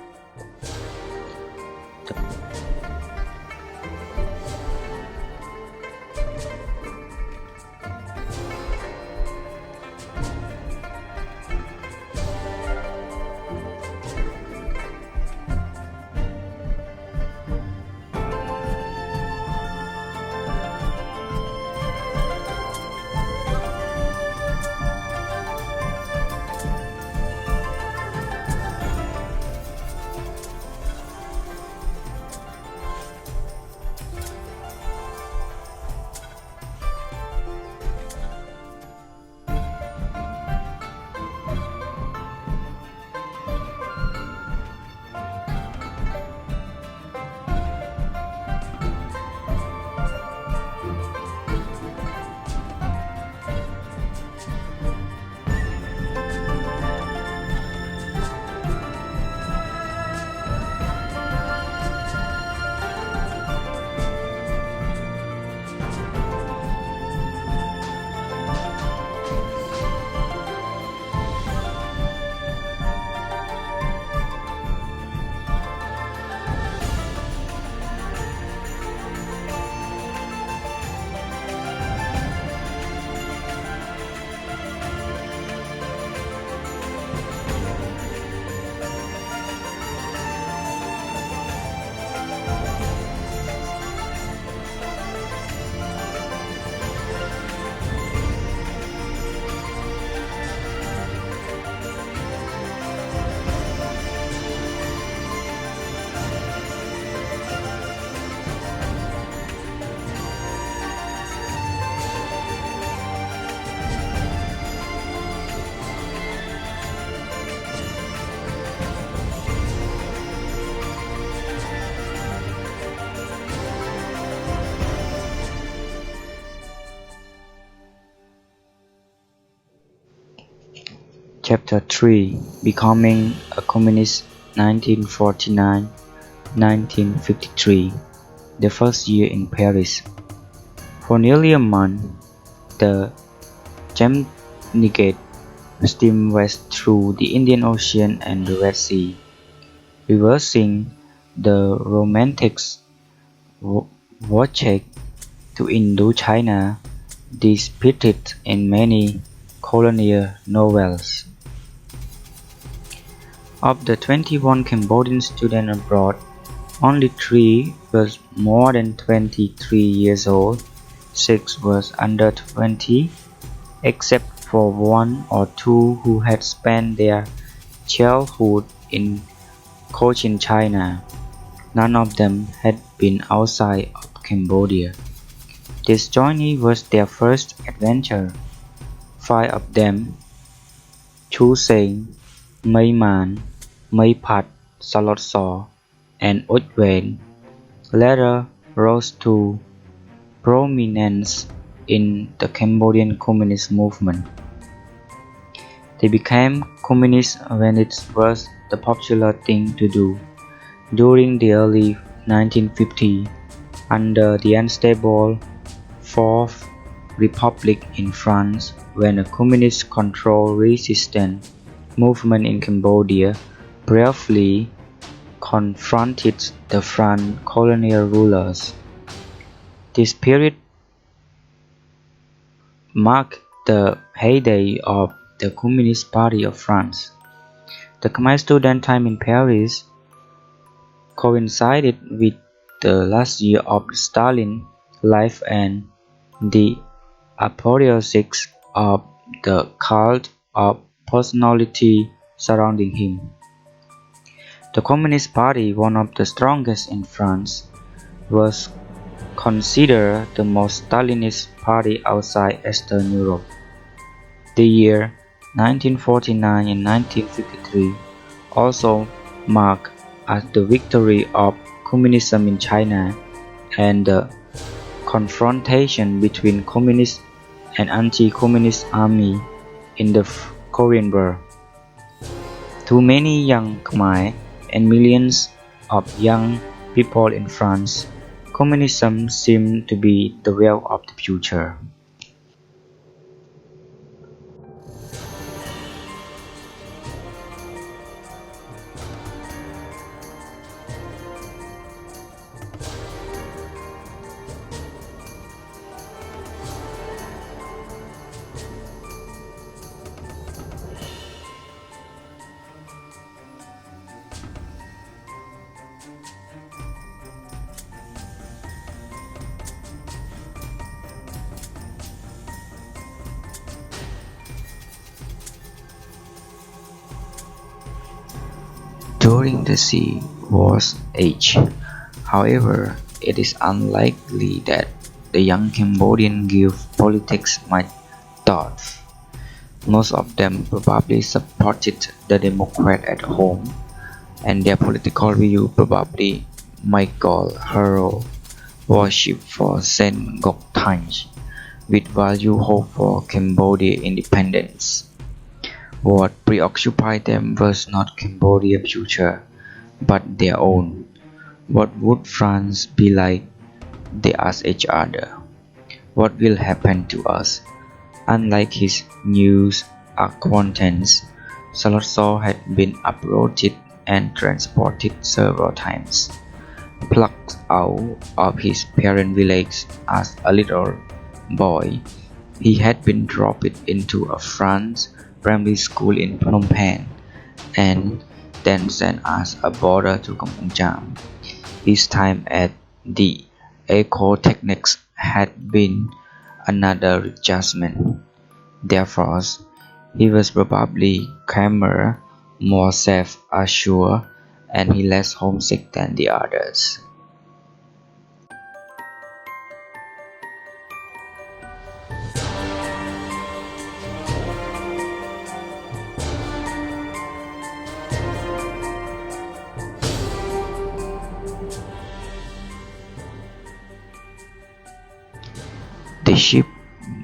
Chapter 3: Becoming a Communist 1949–1953. The first year in Paris. For nearly a month, the Gemnigate steamed west through the Indian Ocean and the Red Sea, reversing the Romantics' voyage to Indochina depicted in many colonial novels. Of the 21 Cambodian students abroad, only 3 were more than 23 years old, 6 were under 20, except for 1 or 2 who had spent their childhood in Cochin China. None of them had been outside of Cambodia. This journey was their first adventure. 5 of them, Chu Seng, Mai Man, Mai Phat, Salot Saw, and Ot Wen, later rose to prominence in the Cambodian Communist movement. They became communists when it was the popular thing to do. During the early 1950s, under the unstable Fourth Republic in France, when a communist-controlled resistance movement in Cambodia briefly confronted the French colonial rulers. This period marked the heyday of the Communist Party of France. The Khmer student time in Paris coincided with the last year of Stalin's life and the apotheosis of the cult of personality surrounding him. The Communist Party, one of the strongest in France, was considered the most Stalinist party outside Eastern Europe. The year 1949 and 1953 also marked as the victory of communism in China and the confrontation between communist and anti-communist army in the Korean War. To many young Khmer and millions of young people in France, communism seemed to be the way of the future. During the Sea War's age, however, it is unlikely that the young Cambodian give politics much thought. Most of them probably supported the Democrat at home, and their political view probably might call hero worship for Saint Goktanj, with value hope for Cambodia independence. What preoccupied them was not Cambodia's future, but their own. What would France be like? They asked each other. What will happen to us? Unlike his news acquaintance, Salazar had been uprooted and transported several times. Plucked out of his parent village as a little boy, he had been dropped into a French primary school in Phnom Penh and then sent as a boarder to Kampong Cham. His time at the Eco Technics had been another adjustment. Therefore, he was probably calmer, more self-assured, and he less homesick than the others. The ship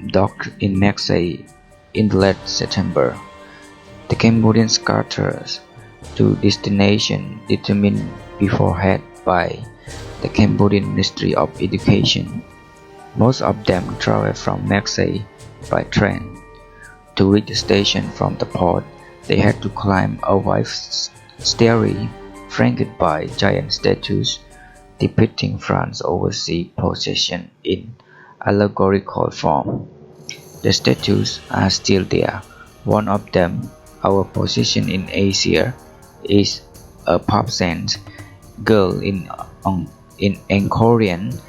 docked in Marseille in late September. The Cambodians scattered to destinations determined beforehand by the Cambodian Ministry of Education. Most of them traveled from Marseille by train. To reach the station from the port, they had to climb a wide stairway flanked by giant statues depicting France's overseas possession in allegorical form. The statues are still there. One of them, our position in Asia, is a pubscent girl in Angkorian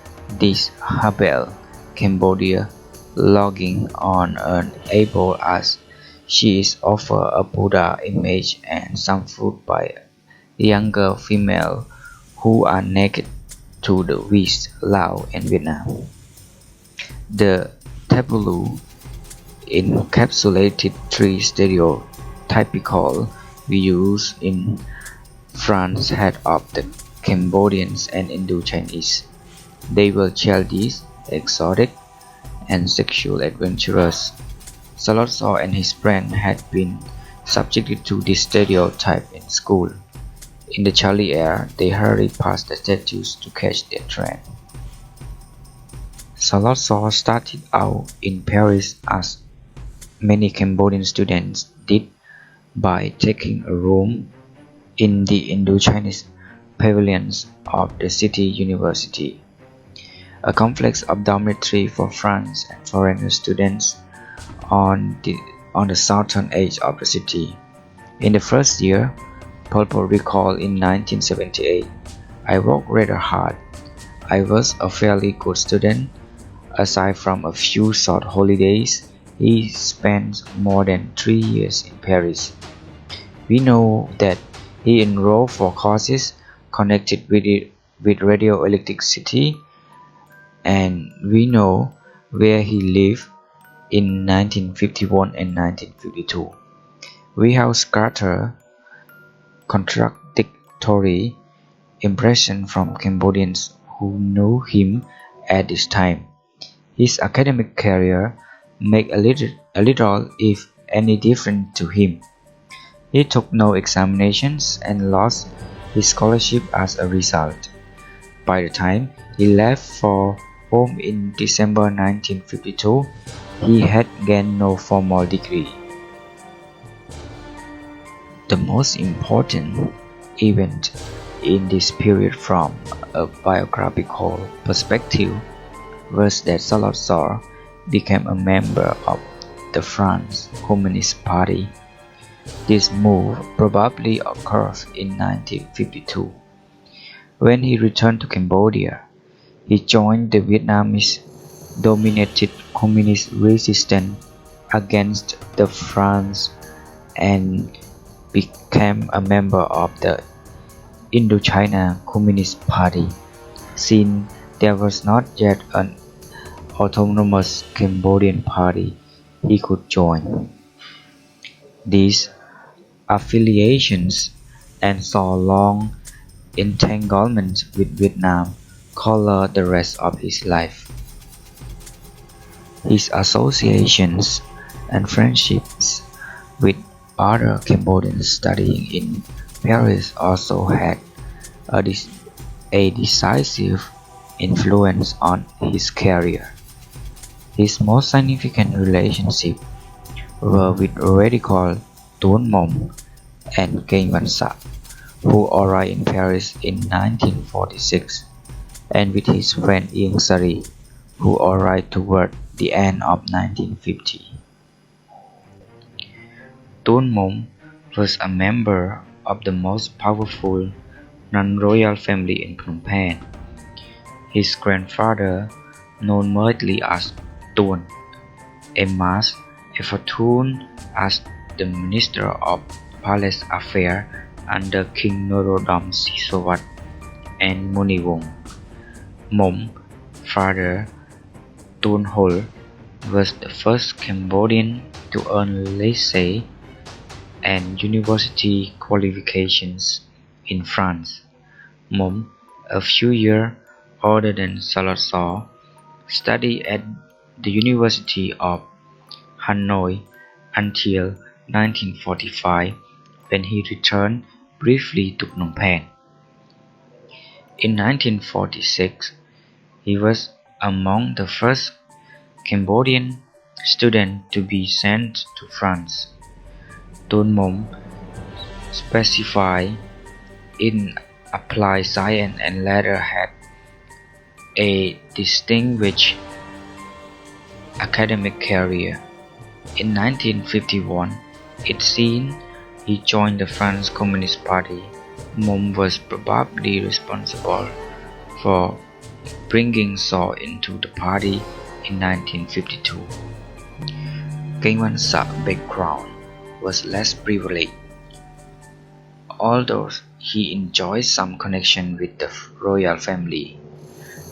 Habel, Cambodia, logging on an able as she is offered a Buddha image and some food by younger female who are naked to the West, Laos, and Vietnam. The tableau encapsulated three stereotypical views in France head of the Cambodians and Indo-Chinese. They were childish, exotic, and sexual adventurers. Salazar and his friend had been subjected to this stereotype in school. In the Charlie air, they hurried past the statues to catch their train. Salazar started out in Paris as many Cambodian students did by taking a room in the Indo-Chinese pavilions of the city university, a complex of dormitory for France and foreign students on the southern edge of the city. In the first year, Pol Pot recalled in 1978, I worked rather hard. I was a fairly good student. Aside from a few short holidays, he spent more than 3 years in Paris. We know that he enrolled for courses connected with radio electricity, and we know where he lived in 1951 and 1952. We have scattered contradictory impressions from Cambodians who knew him at this time. His academic career made a little, if any, difference to him. He took no examinations and lost his scholarship as a result. By the time he left for home in December 1952, he had gained no formal degree. The most important event in this period from a biographical perspective was that Salazar became a member of the French Communist Party. This move probably occurred in 1952. When he returned to Cambodia, he joined the Vietnamese-dominated communist resistance against the French and became a member of the Indochina Communist Party. Since there was not yet an autonomous Cambodian party he could join. These affiliations and so long entanglement with Vietnam colored the rest of his life. His associations and friendships with other Cambodians studying in Paris also had a decisive influence on his career. His most significant relationships were with radical Tuan Mom and Ken Van Sa, who arrived in Paris in 1946, and with his friend Ieng Sari, who arrived toward the end of 1950. Tuan Mom was a member of the most powerful non-royal family in Phnom Penh. His grandfather, known merely as Tuan, amassed a fortune as the Minister of Palace Affairs under King Norodom Sisowath and Muniwong. Mom's father, Tuan Hol, was the first Cambodian to earn lycée and university qualifications in France. Mom, a few years older than Salazar, studied at the University of Hanoi until 1945, when he returned briefly to Phnom Penh. In 1946, he was among the first Cambodian students to be sent to France. Tuan Mom specified in applied science and later had a distinguished academic career. In 1951, it seemed he joined the French Communist Party. Mom was probably responsible for bringing Saw into the party in 1952. Kangwon-sak's background was less privileged, although he enjoyed some connection with the royal family.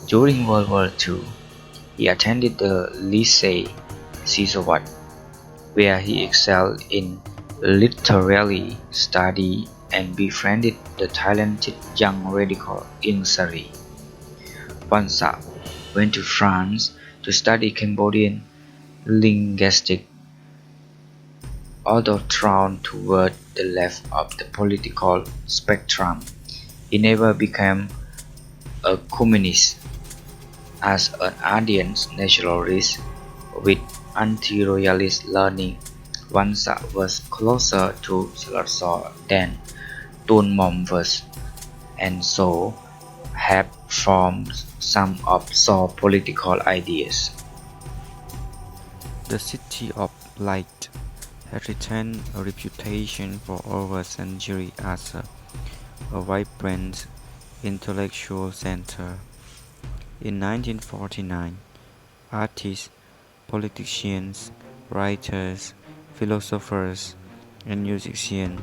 During World War II, he attended the Lycée Sisawat, where he excelled in literary study and befriended the talented young radical Ieng Sary. Wansa went to France to study Cambodian linguistics. Although drawn toward the left of the political spectrum, he never became a communist. As an ardent nationalist with anti-royalist leaning, Wansa was closer to Salazar than Tun Mom was, and so had formed some of Saw's political ideas. The City of Light had retained a reputation for over a century as a vibrant intellectual center. In 1949, artists, politicians, writers, philosophers, and musicians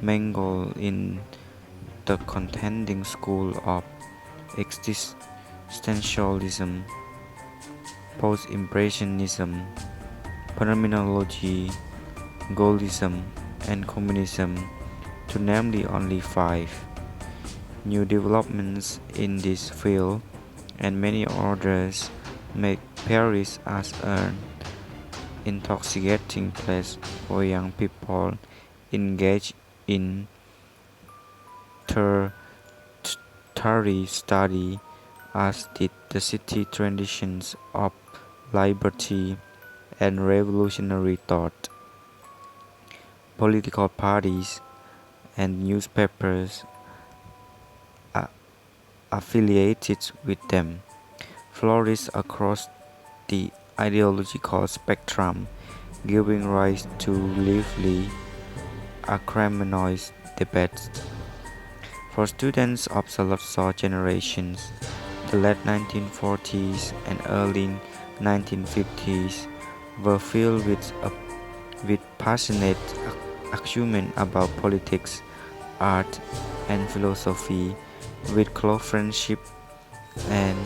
mingled in the contending school of existentialism, post-impressionism, phenomenology, Gaullism, and communism, to name only five. New developments in this field and many others make Paris as an intoxicating place for young people engaged in tertiary study, as did the city traditions of liberty and revolutionary thought. Political parties and newspapers affiliated with them flourished across the ideological spectrum, giving rise to lively, acrimonious debates. For students of Salazar generations, the late 1940s and early 1950s were filled with passionate argument about politics, art, and philosophy, with close friendship, and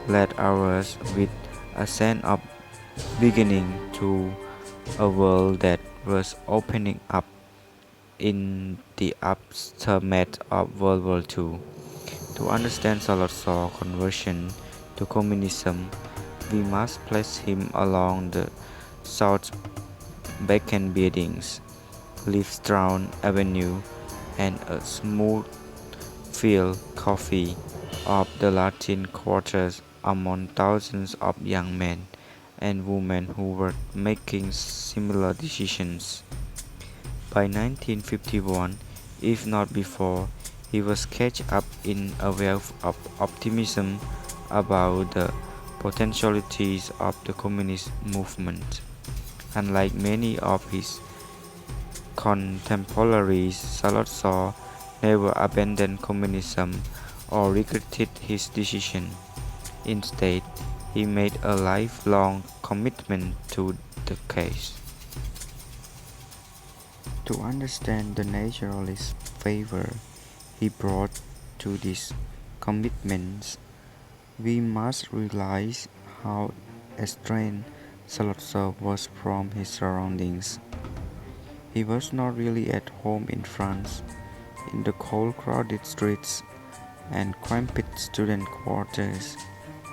led others with a sense of beginning to a world that was opening up in the aftermath of World War II. To understand Salazar's conversion to communism, we must place him along the South Bacon buildings, leaf-strewn avenue, and a smooth field coffee of the Latin quarters among thousands of young men and women who were making similar decisions. By 1951, if not before, he was caught up in a wave of optimism about the potentialities of the communist movement. Unlike many of his contemporaries, Salazar never abandoned communism or regretted his decision. Instead, he made a lifelong commitment to the cause. To understand the naturalist favor he brought to these commitments, we must realize how estranged Salazar was from his surroundings. He was not really at home in France, in the cold, crowded streets and cramped student quarters.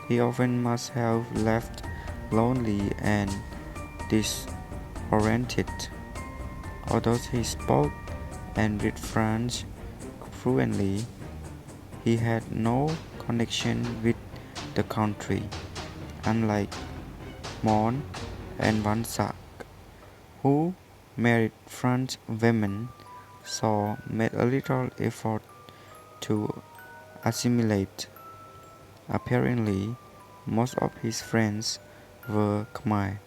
He often must have left lonely and disoriented. Although he spoke and read French fluently, he had no connection with the country. Unlike Mon and Vansac, who married French women, Saw made a little effort to assimilate. Apparently, most of his friends were Khmer.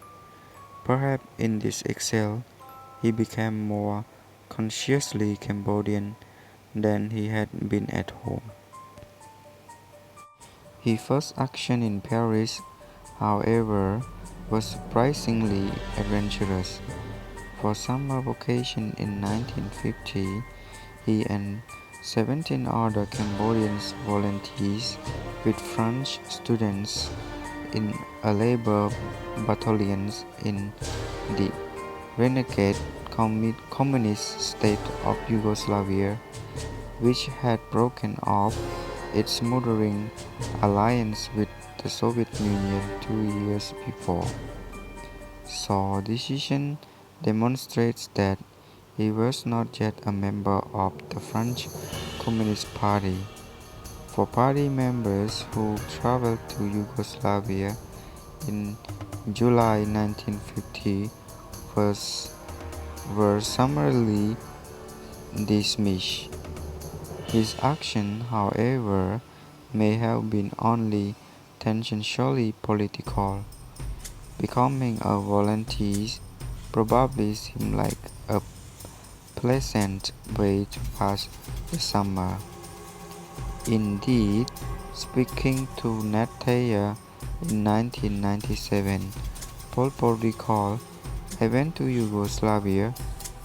Perhaps in this exile, he became more consciously Cambodian than he had been at home. His first action in Paris, however, was surprisingly adventurous. For summer vacation in 1950, he and 17 other Cambodians volunteers with French students in a labor battalion in the renegade communist state of Yugoslavia, which had broken off its smothering alliance with the Soviet Union 2 years before. So decision demonstrates that he was not yet a member of the French Communist Party. For party members who traveled to Yugoslavia in July 1950 was, were summarily dismissed. His action, however, may have been only tangentially political. Becoming a volunteer probably seemed like a pleasant way to pass the summer. Indeed, speaking to Nathaya in 1997, Pol Pot recalled, "I went to Yugoslavia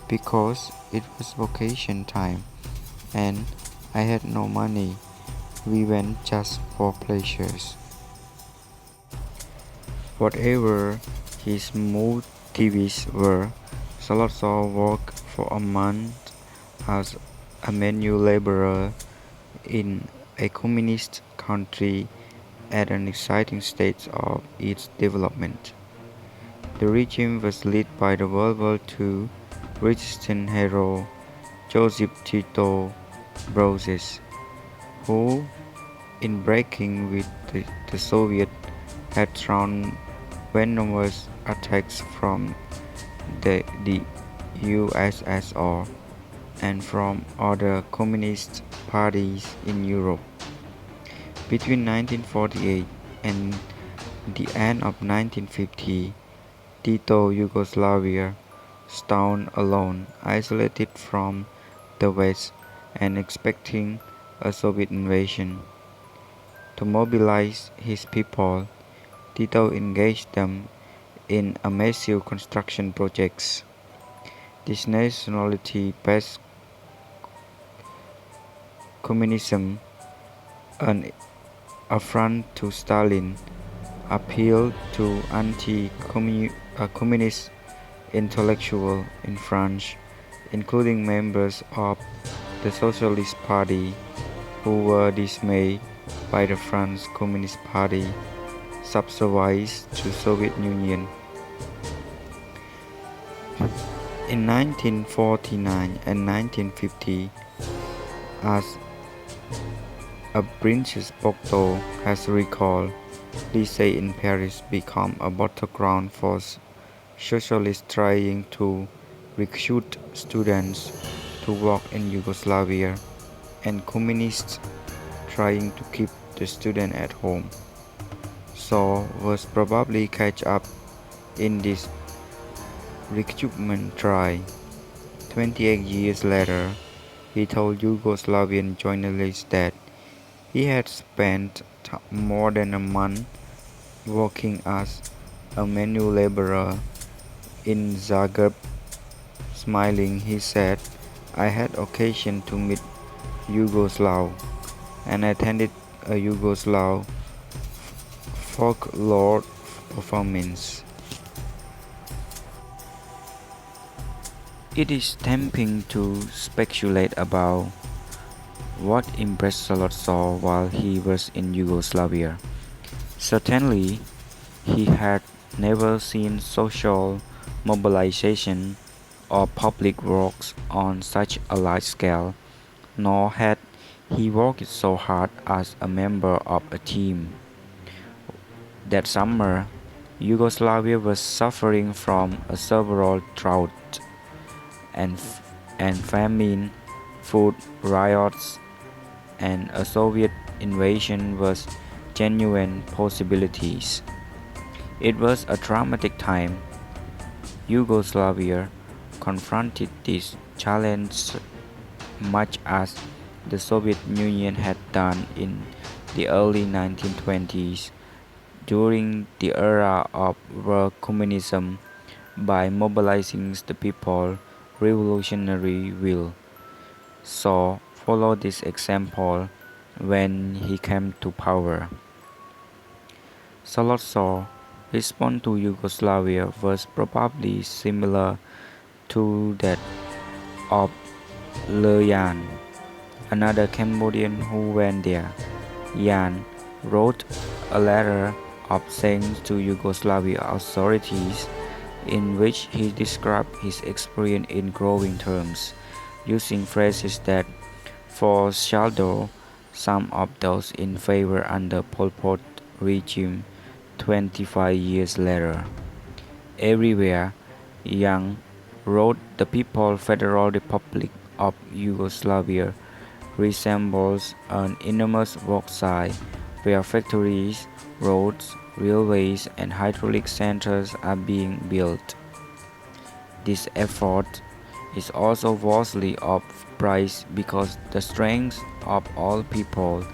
because it was vacation time and I had no money. We went just for pleasures." Whatever his motives were, Salazar worked for a month as a manual laborer in a communist country at an exciting stage of its development. The regime was led by the World War II resistance hero Joseph Tito Broses, who, in breaking with the Soviets, had drawn venomous attacks from the USSR and from other communist parties in Europe. Between 1948 and the end of 1950, Tito Yugoslavia stood alone, isolated from the West and expecting a Soviet invasion. To mobilize his people, Tito engaged them in a massive construction projects. This nationality-based communism, an affront to Stalin, appealed to anti-communist intellectuals in France, including members of the Socialist Party, who were dismayed by the French Communist Party subservience to Soviet Union. In 1949 and 1950, as a Princess Bocteau has recalled, lycée in Paris became a battleground for socialists trying to recruit students to work in Yugoslavia and communists trying to keep the students at home. So was probably catch up in this recruitment drive. 28 years later, he told Yugoslavian journalists that he had spent more than a month working as a manual laborer in Zagreb. Smiling, he said, "I had occasion to meet Yugoslav and attended a Yugoslav folklore performance." It is tempting to speculate about what impressed Salazar while he was in Yugoslavia. Certainly, he had never seen social mobilization or public works on such a large scale, nor had he worked so hard as a member of a team. That summer, Yugoslavia was suffering from a several drought and famine, food riots, and a Soviet invasion was genuine possibilities. It was a dramatic time. Yugoslavia confronted this challenge much as the Soviet Union had done in the early 1920s during the era of world communism by mobilizing the people's revolutionary will. So followed this example when he came to power. Salazar's response to Yugoslavia was probably similar to that of Leyan, another Cambodian who went there. Yan wrote a letter of thanks to Yugoslavia authorities in which he described his experience in glowing terms, using phrases that foreshadowed some of those in favor under Pol Pot regime 25 years later. Everywhere, Yang wrote the People's Federal Republic of Yugoslavia resembles an enormous worksite where factories, roads, railways, and hydraulic centers are being built. This effort is also vastly of price because the strength of all people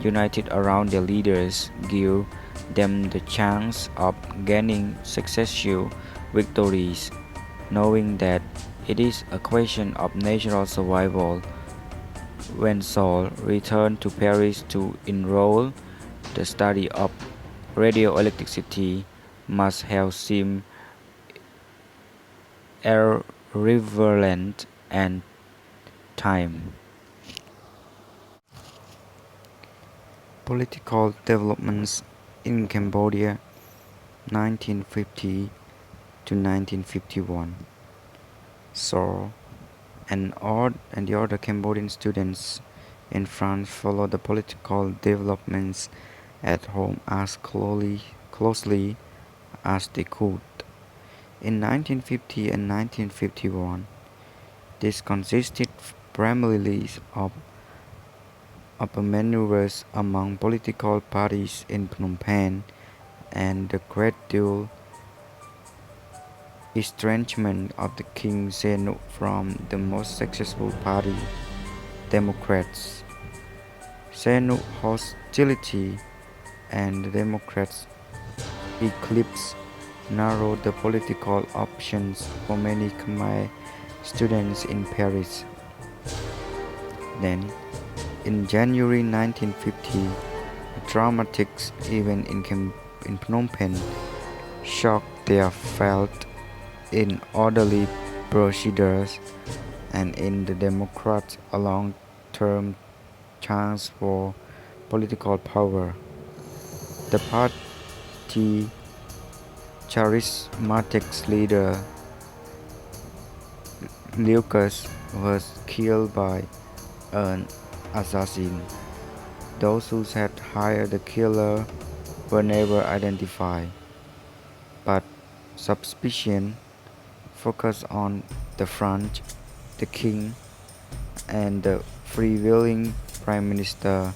united around their leaders give them the chance of gaining successive victories, knowing that it is a question of national survival. When Saul returned to Paris to enroll, the study of radioelectricity must have seemed irrelevant and time. Political developments in Cambodia 1950 to 1951. Saul and the other Cambodian students in France followed the political developments at home as closely as they could. In 1950 and 1951, this consisted primarily of maneuvers among political parties in Phnom Penh and the gradual estrangement of the King Sihanouk from the most successful party, Democrats. Sihanouk's hostility and the Democrats' eclipse narrowed the political options for many Khmer students in Paris. Then, in January 1950, a dramatic event in Phnom Penh shocked their faith in orderly procedures and in the Democrats' long-term chance for political power. The party charismatic leader Lucas was killed by an assassin. Those who had hired the killer were never identified, but suspicion focused on the French, the king, and the freewheeling Prime Minister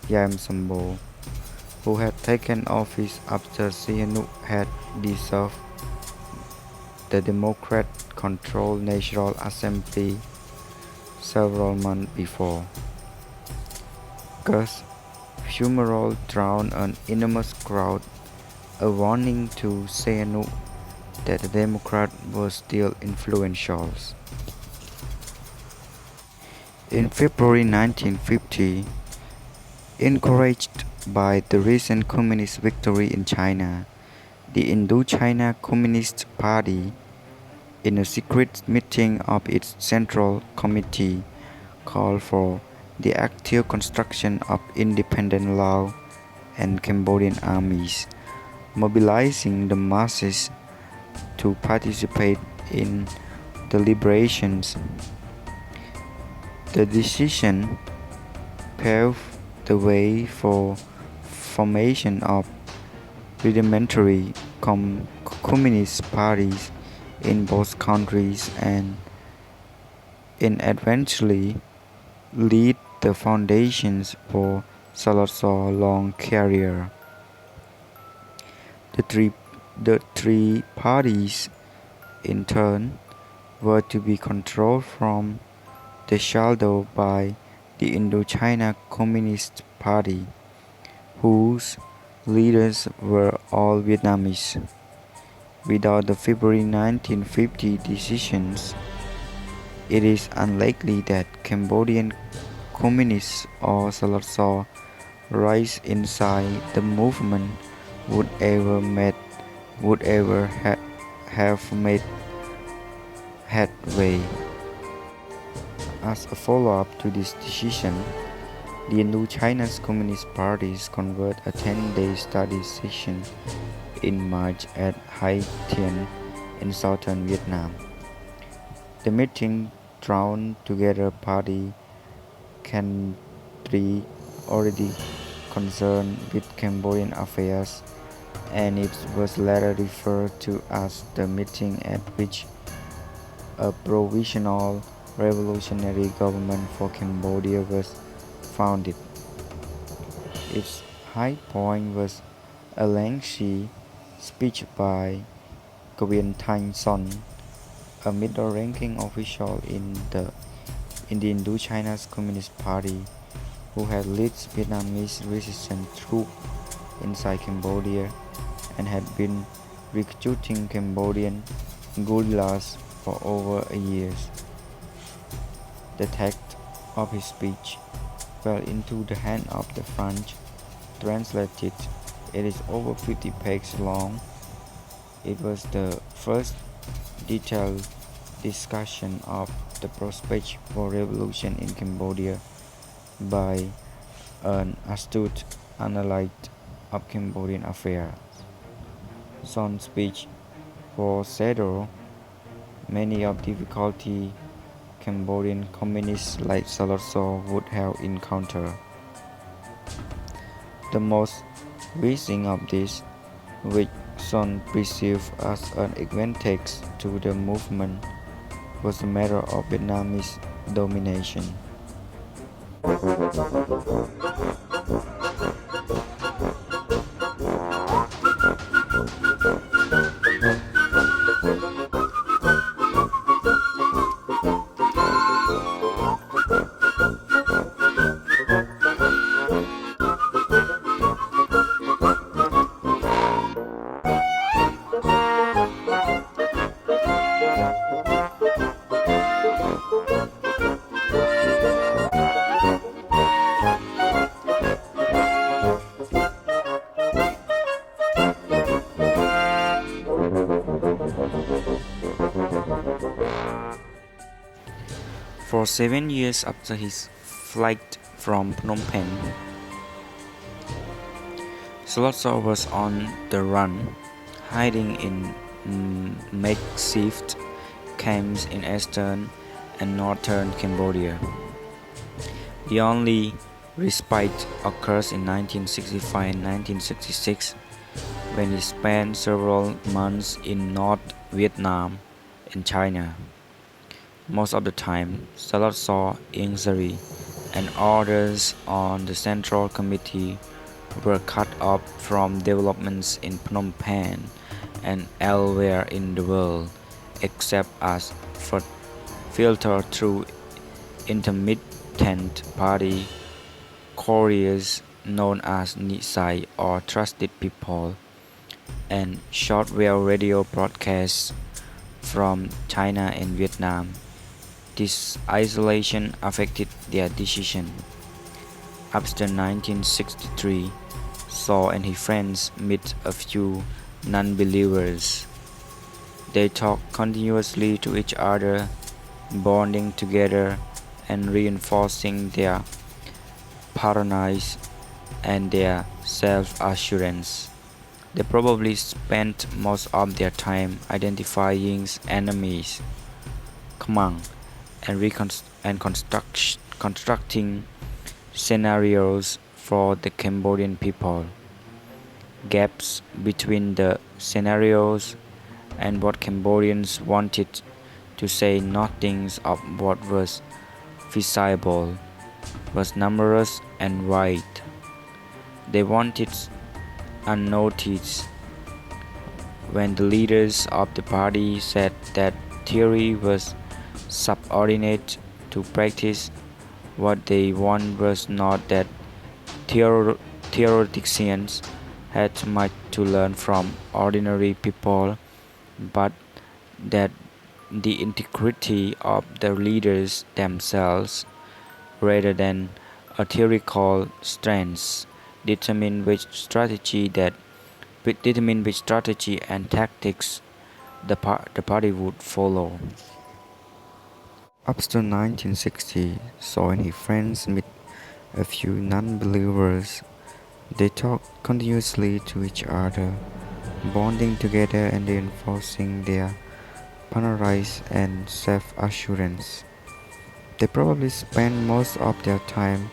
Yam Sambo, who had taken office after Sihanouk had dissolved the Democrat-controlled National Assembly several months before. Gus' funeral drew an enormous crowd, a warning to Sihanouk that the Democrats were still influential. In February 1950, encouraged by the recent communist victory in China, the Indochina Communist Party, in a secret meeting of its Central Committee, called for the active construction of independent Lao and Cambodian armies, mobilizing the masses to participate in the liberations. The decision paved the way for formation of rudimentary communist parties in both countries and eventually lead the foundations for Salazar's long career. The three parties, in turn, were to be controlled from the shadow by the Indochina Communist Party, whose leaders were all Vietnamese. Without the February 1950 decisions, it is unlikely that Cambodian communists or Salazar rise inside the movement would ever have made headway. As a follow-up to this decision, the Indochina's Communist parties convened a 10-day study session in March at Hai Thien in southern Vietnam. The meeting drawn together party country already concerned with Cambodian affairs, and it was later referred to as the meeting at which a provisional revolutionary government for Cambodia was founded. Its high point was a lengthy speech by Nguyen Thanh Son, a middle-ranking official in the Indochina's Communist Party, who had led Vietnamese resistance troops inside Cambodia and had been recruiting Cambodian guerrillas for over a year. The text of his speech fell into the hands of the French translated. It is over 50 pages long. It was the first detailed discussion of the prospects for revolution in Cambodia by an astute analyst of Cambodian affairs. Son's speech foreshadowed many of the difficulties Cambodian communists like Salazar would have encountered. The most recent of these, which Son perceived as an advantage to the movement, was the matter of Vietnamese domination. For 7 years after his flight from Phnom Penh, Salazar was on the run, hiding in makeshift camps in eastern and northern Cambodia. The only respite occurs in 1965 and 1966, when he spent several months in North Vietnam and China. Most of the time, Salazar's injury and orders on the Central Committee were cut off from developments in Phnom Penh and elsewhere in the world, except as filtered through intermittent party couriers known as Nisai or Trusted People, and shortwave radio broadcasts from China and Vietnam. This isolation affected their decision. After 1963, Saw and his friends met a few non-believers. They talked continuously to each other, bonding together and reinforcing their paranoia and their self-assurance. They probably spent most of their time identifying enemies, Khmer, and constructing scenarios for the Cambodian people. Gaps between the scenarios and what Cambodians wanted to say nothing of what was feasible. was numerous and wide. They wanted unnoticed. When the leaders of the party said that theory was subordinate to practice, what they want was not that theoreticians had much to learn from ordinary people, but that the integrity of the leaders themselves, rather than a theoretical stance, determine which strategy and tactics the party would follow. Up to 1960, so when his friends met a few non-believers, they talked continuously to each other, bonding together and reinforcing their paranoia and self-assurance. They probably spent most of their time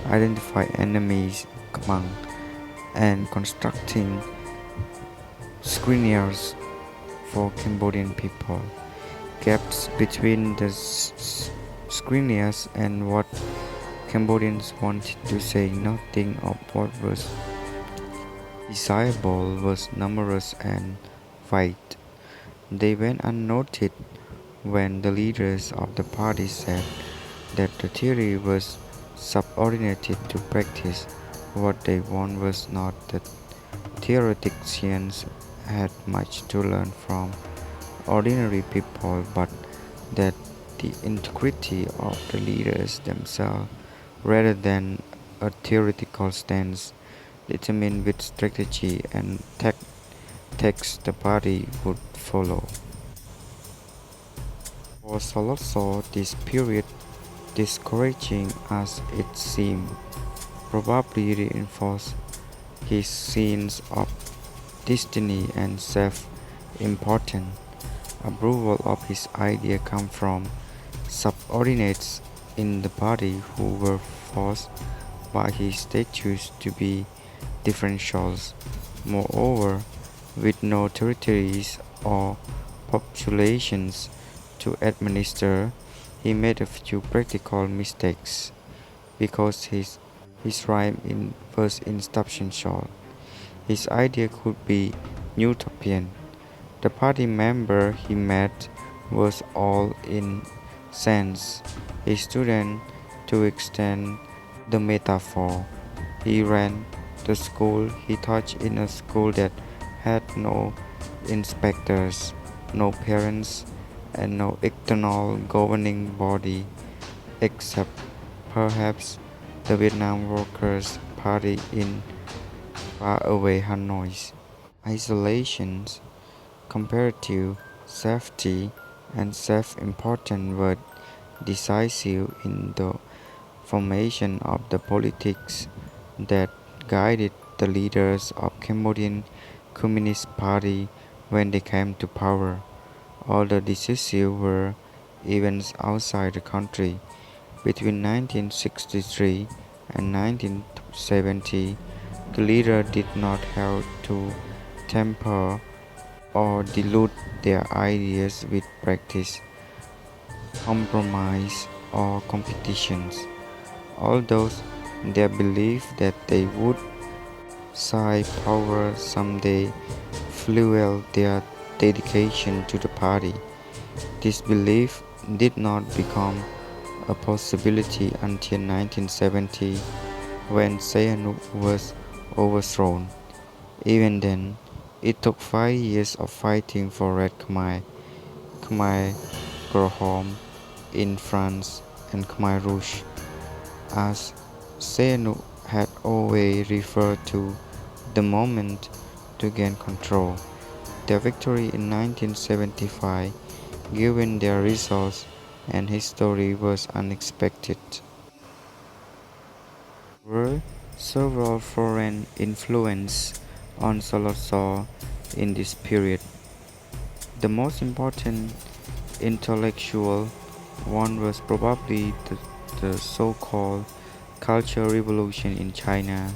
identifying enemies among and constructing screeners for Cambodian people. Gaps between the screeners and what Cambodians wanted to say nothing of what was desirable was numerous and wide. They went unnoted when the leaders of the party said that the theory was subordinated to practice. What they want was not that theoreticians had much to learn from ordinary people, but that the integrity of the leaders themselves, rather than a theoretical stance, determine which strategy and tactics the party would follow. For Soloso, this period, discouraging as it seemed, probably reinforced his sense of destiny and self-importance. Approval of his idea came from subordinates in the party who were forced by his statutes to be differentials. Moreover, with no territories or populations to administer, he made a few practical mistakes because his rhyme was insubstantial. His idea could be utopian. The party member he met was all in sense. His student to extend the metaphor. He ran the school. He taught in a school that had no inspectors, no parents, and no external governing body except perhaps the Vietnam Workers' Party in faraway Hanoi. Isolations, comparative safety, and self-importance were decisive in the formation of the politics that guided the leaders of Cambodian Communist Party when they came to power. Although decisive were events outside the country. Between 1963 and 1970, the leader did not have to temper or dilute their ideas with practice, compromise, or competitions. Although their belief that they would seize power someday fueled their dedication to the party. This belief did not become a possibility until 1970 when Sihanouk was overthrown. Even then, it took 5 years of fighting for Red Khmer Graham in France, and Khmer Rouge, as Sihanouk had always referred to the moment to gain control. Their victory in 1975, given their results and history, was unexpected. There were several foreign influences on Soloso in this period. The most important intellectual one was probably the so-called Cultural Revolution in China,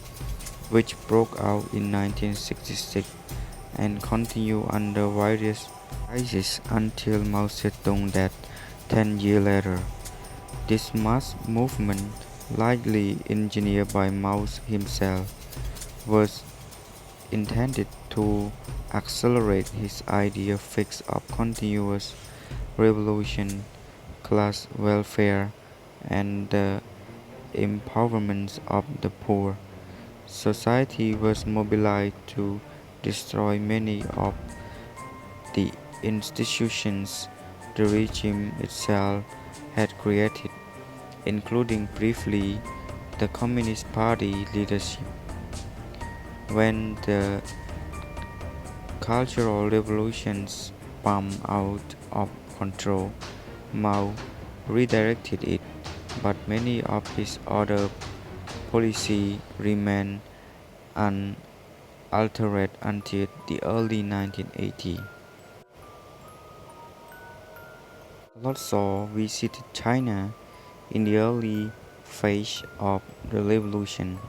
which broke out in 1966 and continued under various guises until Mao Zedong died 10 years later. This mass movement likely engineered by Mao himself, was intended to accelerate his idea fix of continuous revolution, class welfare, and the empowerment of the poor. Society was mobilized to destroy many of the institutions the regime itself had created, including briefly the Communist Party leadership. When the Cultural Revolution spun out of control, Mao redirected it, but many of his other policies remained unaltered until the early 1980s. Lotso visited China in the early phase of the revolution.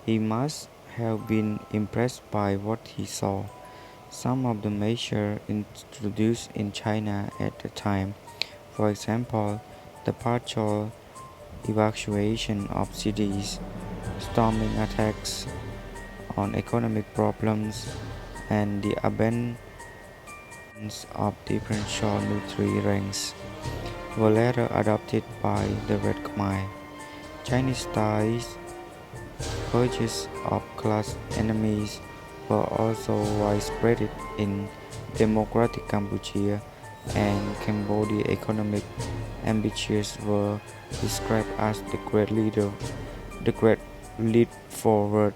He must have been impressed by what he saw. Some of the measures introduced in China at the time, for example, the partial evacuation of cities, storming attacks on economic problems, and the abandonment of differential military ranks, were later adopted by the Red Khmer. Chinese ties, purges of class enemies were also widespread in democratic Cambodia, and Cambodia economic ambitions were described as the great leap forward,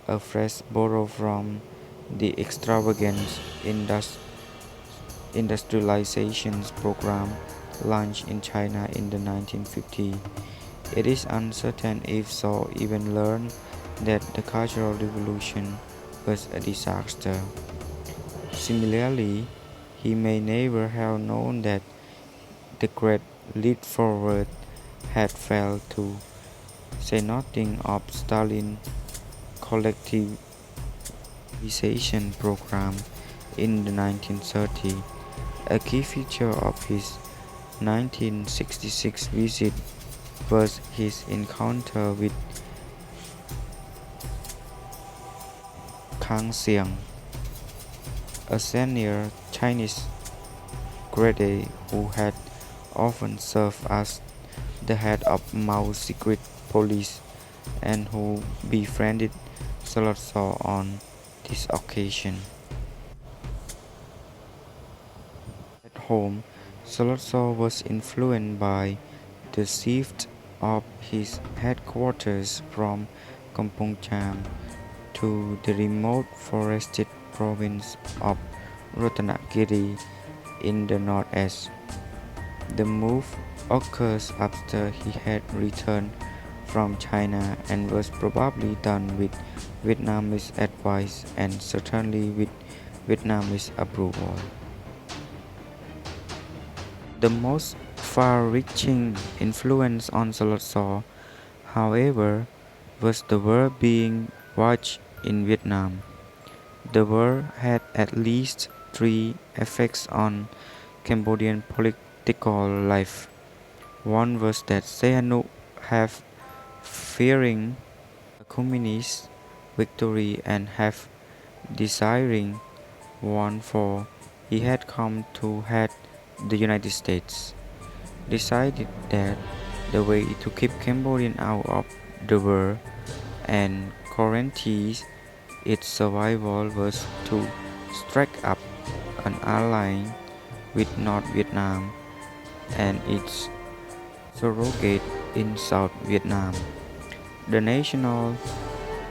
a phrase borrowed from the extravagant industrialization program launched in China in the 1950s. It is uncertain if Shaw even learned that the Cultural Revolution was a disaster. Similarly, he may never have known that the Great Leap Forward had failed, to say nothing of Stalin's collectivization program in the 1930s. A key feature of his 1966 visit was his encounter with Kang Xiang, a senior Chinese grade who had often served as the head of Mao's secret police and who befriended Salazar on this occasion. At home, Salazar was influenced by the shift of his headquarters from Kampong Cham to the remote forested province of Ratanagiri in the northeast. The move occurs after he had returned from China and was probably done with Vietnamese advice and certainly with Vietnamese approval. The most far-reaching influence on Salazar, however, was the war being waged in Vietnam. The war had at least three effects on Cambodian political life. One was that Sihanouk have fearing a communist victory and have desiring one, for he had come to head the United States, decided that the way to keep Cambodia out of the war and guarantee its survival was to strike up an alliance with North Vietnam and its surrogate in South Vietnam, the National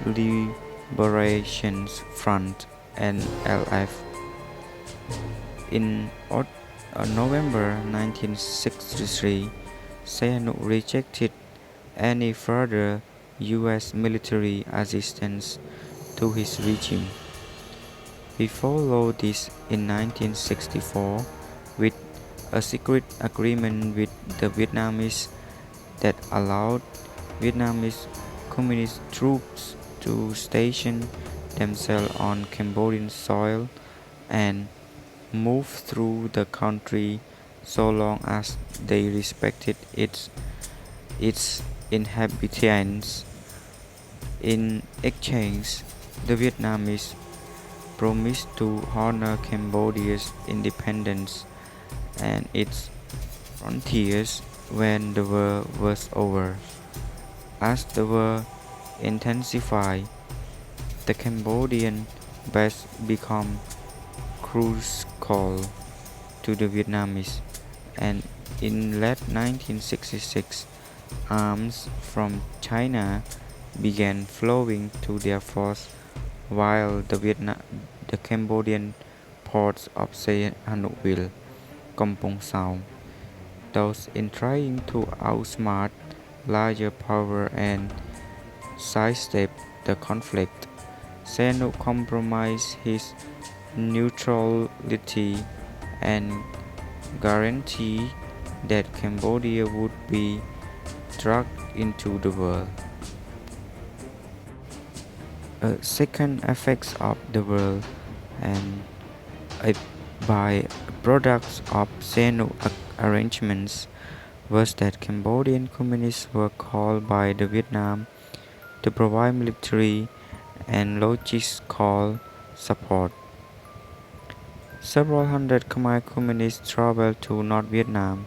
Liberation Front (NLF). In November 1963, Sihanouk rejected any further U.S. military assistance to his regime. He followed this in 1964 with a secret agreement with the Vietnamese that allowed Vietnamese communist troops to station themselves on Cambodian soil and move through the country so long as they respected its its inhabitants. In exchange, the Vietnamese promised to honor Cambodia's independence and its frontiers when the war was over. As the war intensified, the Cambodian base became crucial to the Vietnamese, and in late 1966, arms from China began flowing to their force while the Cambodian ports of Sihanoukville, Kampong Sao, thus in trying to outsmart larger power and sidestep the conflict. Sihanouk compromised his neutrality and guaranteed that Cambodia would be dragged into the war. A second effect of the war and a by-products of Sihanouk arrangements was that Cambodian communists were called by the Vietnam to provide military and logistical support. Several hundred Khmer communists traveled to North Vietnam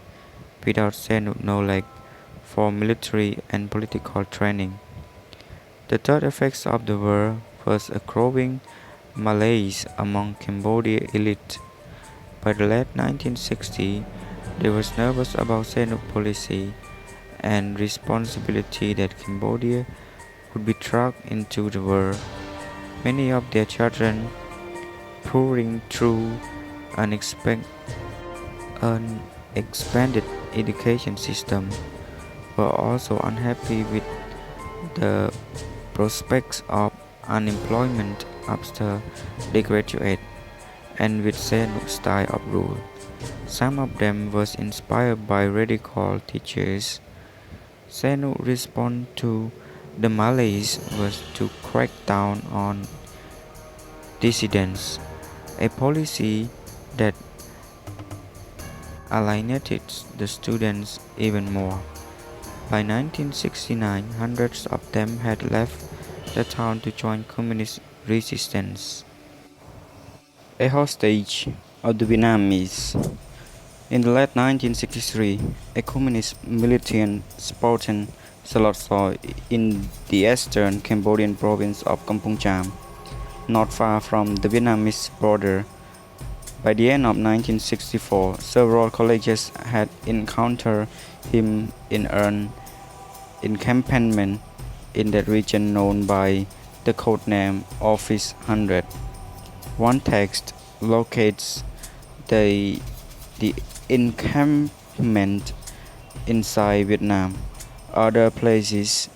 without Sihanouk knowledge for military and political training. The third effect of the war was a growing malaise among Cambodian elite. By the late 1960s, they were nervous about Sihanouk's policy and responsibility that Cambodia would be dragged into the war. Many of their children, pouring through an expanded education system, were also unhappy with the prospects of unemployment after they graduate, and with Sihanouk's style of rule. Some of them was inspired by radical teachers. Sihanouk's response to the malaise was to crack down on dissidents, a policy that alienated the students even more. By 1969, hundreds of them had left the town to join communist resistance. A hostage of the Vietnamese. In the late 1963, a communist militant spotted Salotso in the eastern Cambodian province of Kampong Cham, not far from the Vietnamese border. By the end of 1964, several colleges had encountered him in an encampment in that region known by the codename Office 100. One text locates the encampment inside Vietnam. Other places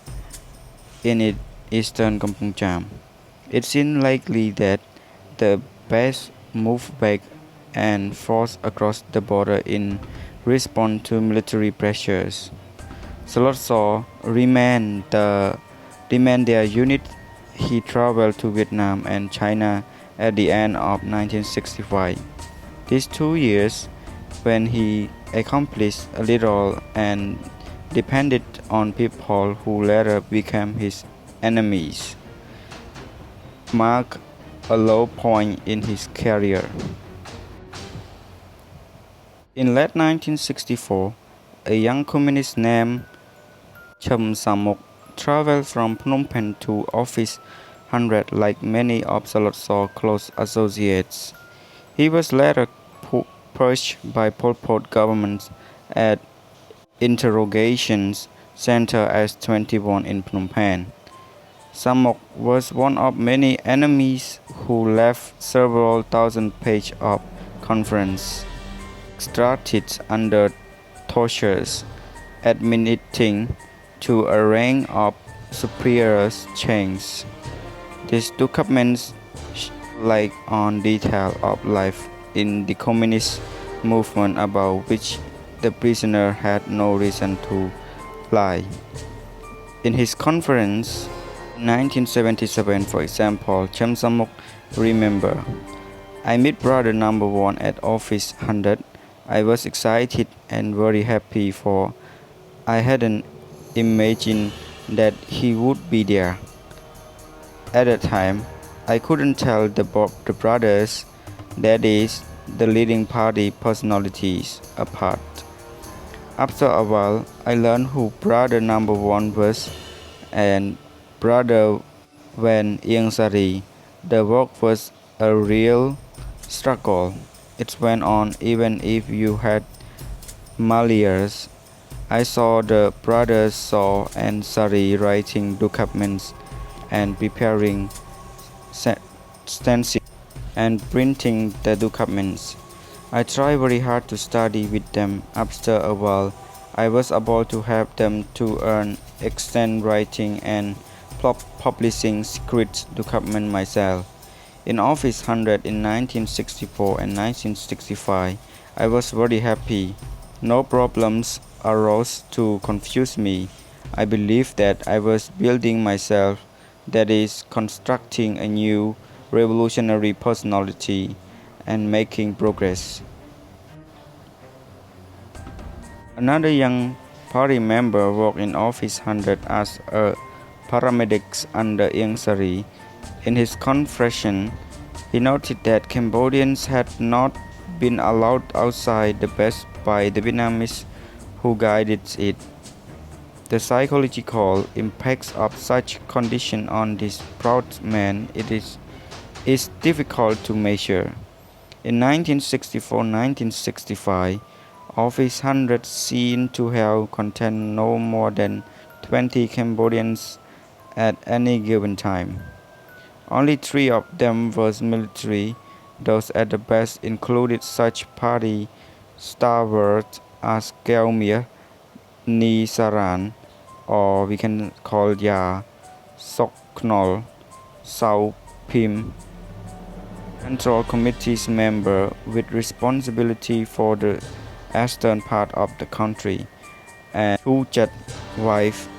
in eastern Kampong Cham. It seems likely that the base moved back and forced across the border in response to military pressures. Salotso remained their unit. He traveled to Vietnam and China at the end of 1965. These 2 years, when he accomplished a little and depended on people who later became his enemies, marked a low point in his career. In late 1964, a young communist named Cham Samok traveled from Phnom Penh to Office 100 like many of Salotso's close associates. He was later purged by Pol Pot government at interrogations center as 21 in Phnom Penh. Samok was one of many enemies who left several thousand pages of conference extracted under tortures, admitting to a rank of superior chains. These documents light on detail of life in the communist movement about which the prisoner had no reason to lie. In his conference in 1977, for example, Cham Samok remembered, "I met brother number 1 at Office 100. I was excited and very happy for I hadn't imagine that he would be there. At the time, I couldn't tell the brothers, that is, the leading party personalities, apart. After a while, I learned who brother number one was and brother Van Ieng. The work was a real struggle. It went on even if you had Maliers. I saw the brothers Saw and Sari writing documents and preparing stencils and printing the documents. I tried very hard to study with them. After a while, I was able to help them to earn extent writing and publishing secret documents myself. In Office 100 in 1964 and 1965, I was very happy. No problems arose to confuse me. I believed that I was building myself, that is, constructing a new revolutionary personality and making progress. Another young party member worked in Office 100 as a paramedic under Ieng Sari. In his confession, he noted that Cambodians had not been allowed outside the base by the Vietnamese who guided it. The psychological impacts of such condition on this proud man is difficult to measure. In 1964-1965, Office 100 seemed to have contained no more than 20 Cambodians at any given time. Only 3 of them were military. Those at the base included such party stalwarts as Kelmir, Ni Saran, or we can call Ya, Sok Knol, Sao Pim, Central Committee's member with responsibility for the eastern part of the country, and Thu Chat wife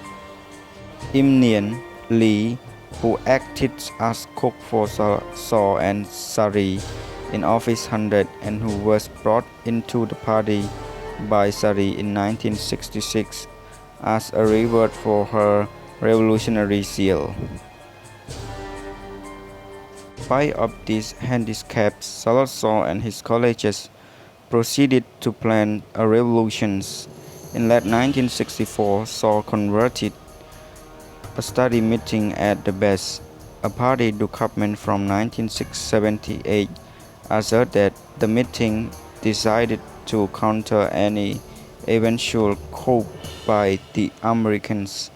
Im Nien Lee, who acted as cook for Saw and Sari in Office 100 and who was brought into the party by Sari in 1966 as a reward for her revolutionary zeal. In spite of these handicaps, Saw and his colleagues proceeded to plan a revolution. In late 1964, Saw converted a study meeting at the base. A party document from 1978 asserted that the meeting decided to counter any eventual coup by the Americans,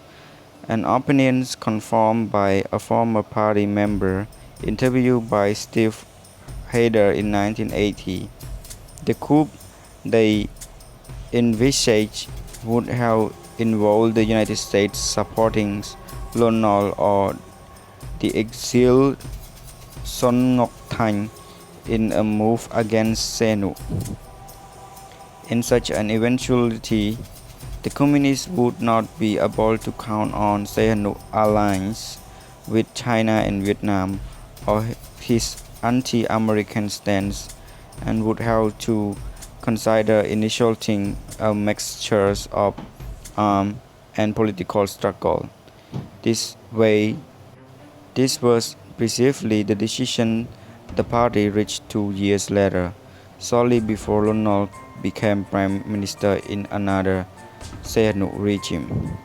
an opinion confirmed by a former party member interviewed by Steve Hayder in 1980. The coup they envisaged would have involved the United States supporting Lon Nol or the exiled Son Ngoc Thanh in a move against Sihanouk. In such an eventuality, the communists would not be able to count on Sihanouk's alliance with China and Vietnam or his anti-American stance, and would have to consider initiating a mixture of armed and political struggle. This was precisely the decision the party reached 2 years later, shortly before Lon Nol became prime minister in another Sihanouk regime.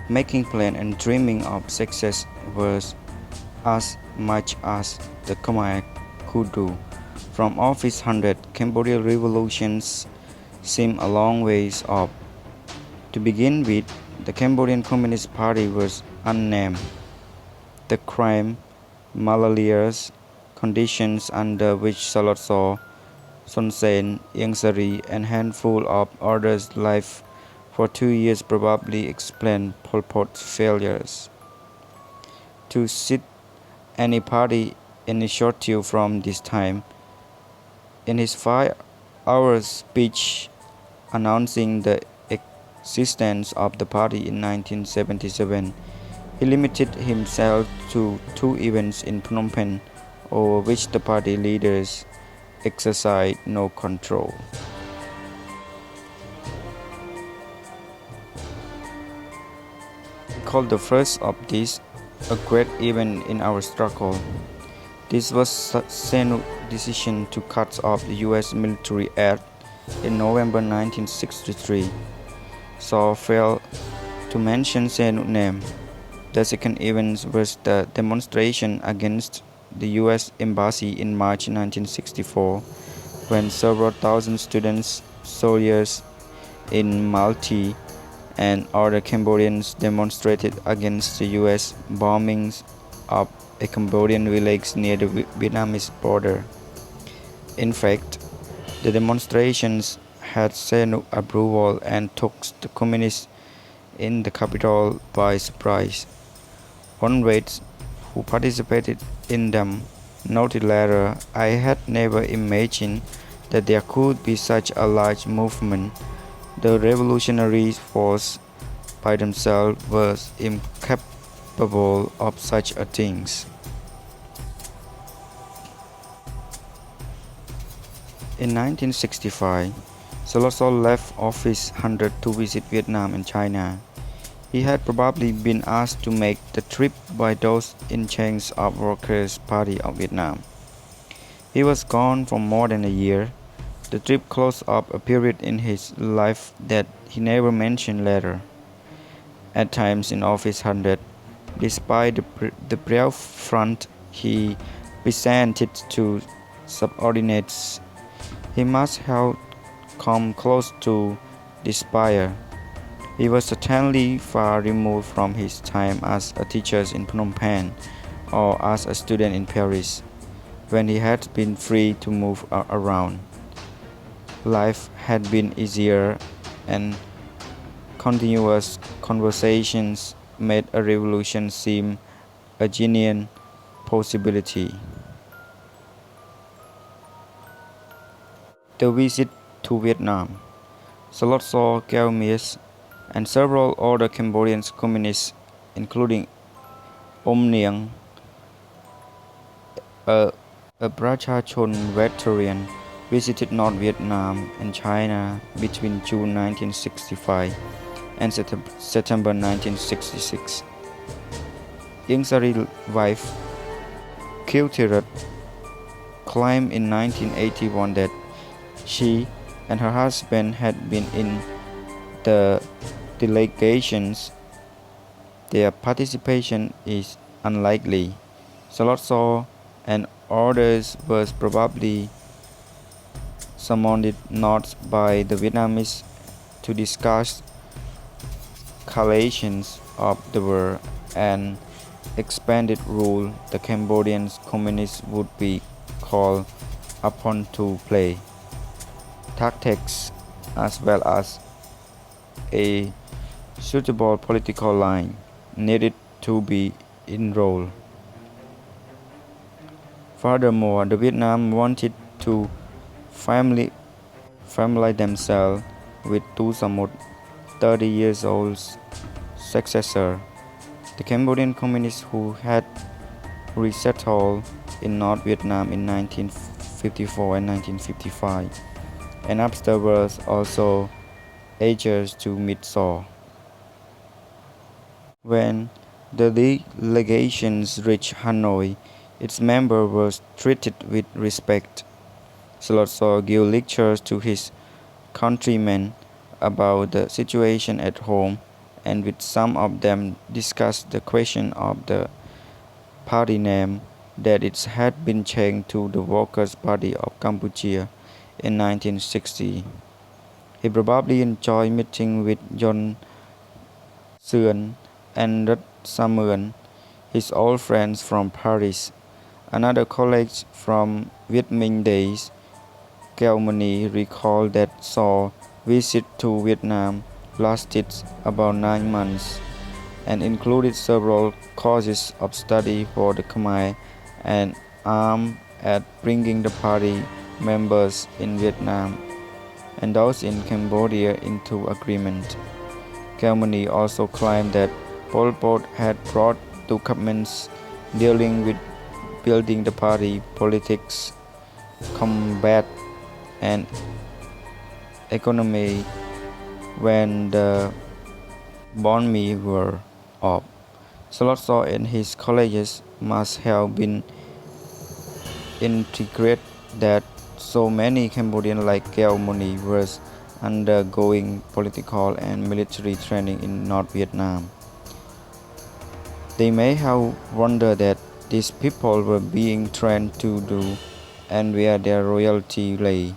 Making plans and dreaming of success was as much as the Khmer could do. From Office 100, Cambodia revolutions seemed a long ways off. To begin with, the Cambodian Communist Party was unnamed. The crime, malarious conditions under which Saw, Son Sen, Ieng Sari, and a handful of others lived for 2 years probably explain Pol Pot's failures to sit any party initiative from this time. In his 5-hour speech announcing the existence of the party in 1977, he limited himself to 2 events in Phnom Penh over which the party leaders exercised no control. called the first of these a great event in our struggle. This was San's decision to cut off the U.S. military aid in November 1963. So failed to mention San's name. The second event was the demonstration against the U.S. Embassy in March 1964, when several thousand students, soldiers in Malti, and other Cambodians demonstrated against the U.S. bombings of a Cambodian village near the Vietnamese border. In fact, the demonstrations had San's approval and took the communists in the capital by surprise. One wait who participated in them noted later, "I had never imagined that there could be such a large movement. The revolutionary force by themselves was incapable of such a thing." In 1965, Salazar left Office 100 to visit Vietnam and China. He had probably been asked to make the trip by those in charge of Workers' Party of Vietnam. He was gone for more than a year. The trip closed up a period in his life that he never mentioned later. At times in Office 100, despite the brave front he presented to subordinates, he must have come close to despair. He was certainly far removed from his time as a teacher in Phnom Penh or as a student in Paris, when he had been free to move around. Life had been easier, and continuous conversations made a revolution seem a genuine possibility. The visit to Vietnam. Salazar Gaumes and several other Cambodian communists, including Niang, a Prachachon veteran, visited North Vietnam and China between June 1965 and September 1966. Ieng Sari's wife, Kiltirat, claimed in 1981 that she and her husband had been in the delegations. Their participation is unlikely. Salazar and others were probably summoned north by the Vietnamese to discuss escalations of the war and expanded rule the Cambodian communists would be called upon to play. Tactics as well as a suitable political line needed to be enrolled. Furthermore, the Vietnam wanted to familiarize themselves with Tu Samut, 30 years old successor. The Cambodian communists who had resettled in North Vietnam in 1954 and 1955, and afterwards also eager to meet Saw. When the delegations reached Hanoi, its members were treated with respect. Salazar gave lectures to his countrymen about the situation at home, and with some of them discussed the question of the party name, that it had been changed to the Workers' Party of Cambodia in 1960. He probably enjoyed meeting with John Xuân and Rat Samuel, his old friends from Paris. Another colleague from Viet Minh days, Kelmani, recalled that Saw's visit to Vietnam lasted about 9 months and included several courses of study for the Khmer and aimed at bringing the party members in Vietnam and those in Cambodia into agreement. Kelmani also claimed that Pol Pot had brought documents dealing with building the party, politics, combat, and economy when the Bon Mi were of. Solotso and his colleagues must have been intrigued that so many Cambodians like Keo Moni were undergoing political and military training in North Vietnam. They may have wondered that these people were being trained to do and where their royalty lay.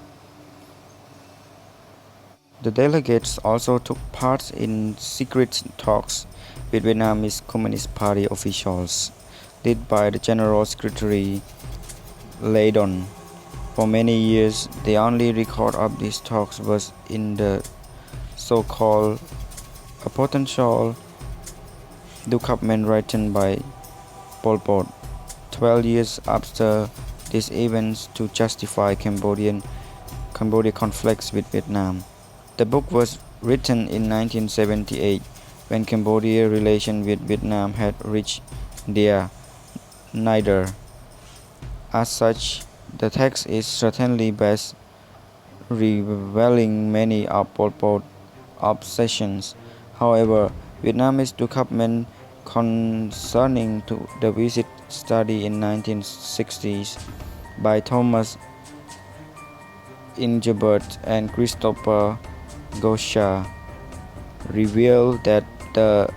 The delegates also took part in secret talks with Vietnamese Communist Party officials, led by the General Secretary Lê Don. For many years, the only record of these talks was in the so-called A Potential document written by Pol Pot 12 years after these events to justify Cambodia conflicts with Vietnam. The book was written in 1978 when Cambodia's relations with Vietnam had reached their nadir. As such, the text is certainly best revealing many of Pol Pot's obsessions. However, Vietnamese document concerning the visit study in 1960s by Thomas Ingebert and Christopher Gosha revealed that the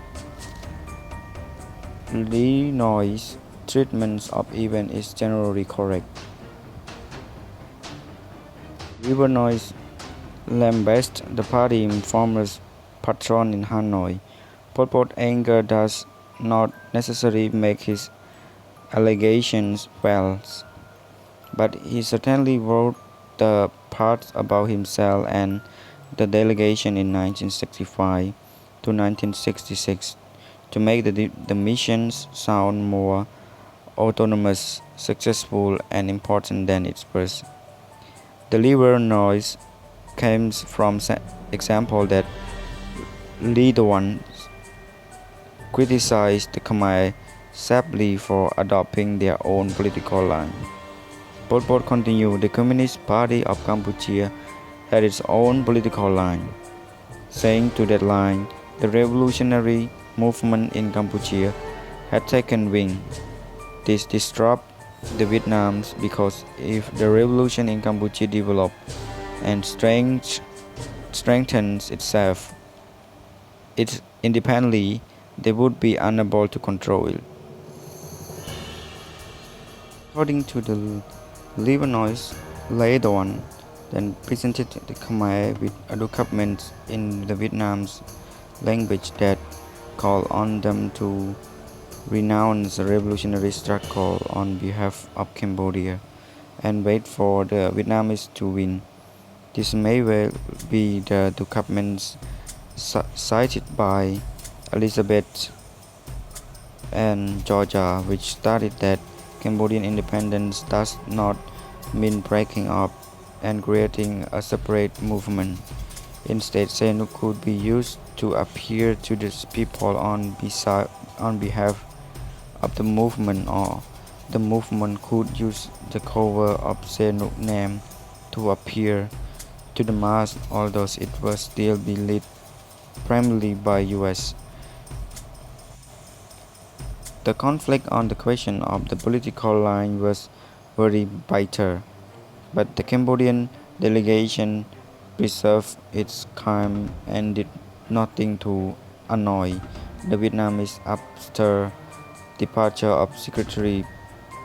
Illinois treatment of events is generally correct. Illinois lambasted the party former patron in Hanoi. Pol Pot's anger does not necessarily make his allegations false, but he certainly wrote the parts about himself and the delegation in 1965 to 1966 to make the missions sound more autonomous, successful, and important than it was. The liberal noise comes from example that Lee the one criticized the Khmer sharply for adopting their own political line. Pol Pot continued, the Communist Party of Cambodia had its own political line, saying to that line, the revolutionary movement in Cambodia had taken wing. This disrupted the Vietnams because if the revolution in Cambodia developed and strengthens itself independently, they would be unable to control it. According to the Lebanese Laidon, then presented the Khmer with a document in the Vietnamese language that called on them to renounce the revolutionary struggle on behalf of Cambodia and wait for the Vietnamese to win. This may well be the documents cited by Elizabeth and Georgia, which stated that Cambodian independence does not mean breaking up and creating a separate movement. Instead, Sihanouk could be used to appeal to the people on behalf of the movement, or the movement could use the cover of Sihanouk's name to appear to the mass, although it was still be led primarily by US. The conflict on the question of the political line was very bitter, but the Cambodian delegation preserved its calm and did nothing to annoy the Vietnamese after departure of Secretary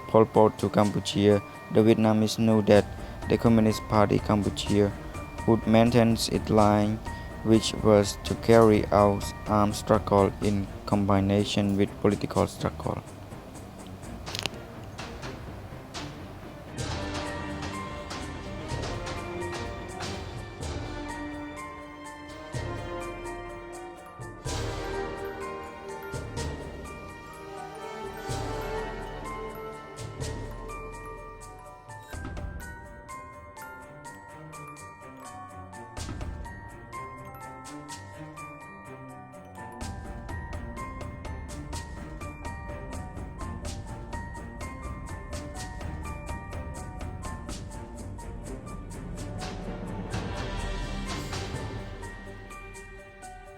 Pol Pot to Cambodia. The Vietnamese knew that the Communist Party Cambodia would maintain its line, which was to carry out armed struggle in combination with political struggle.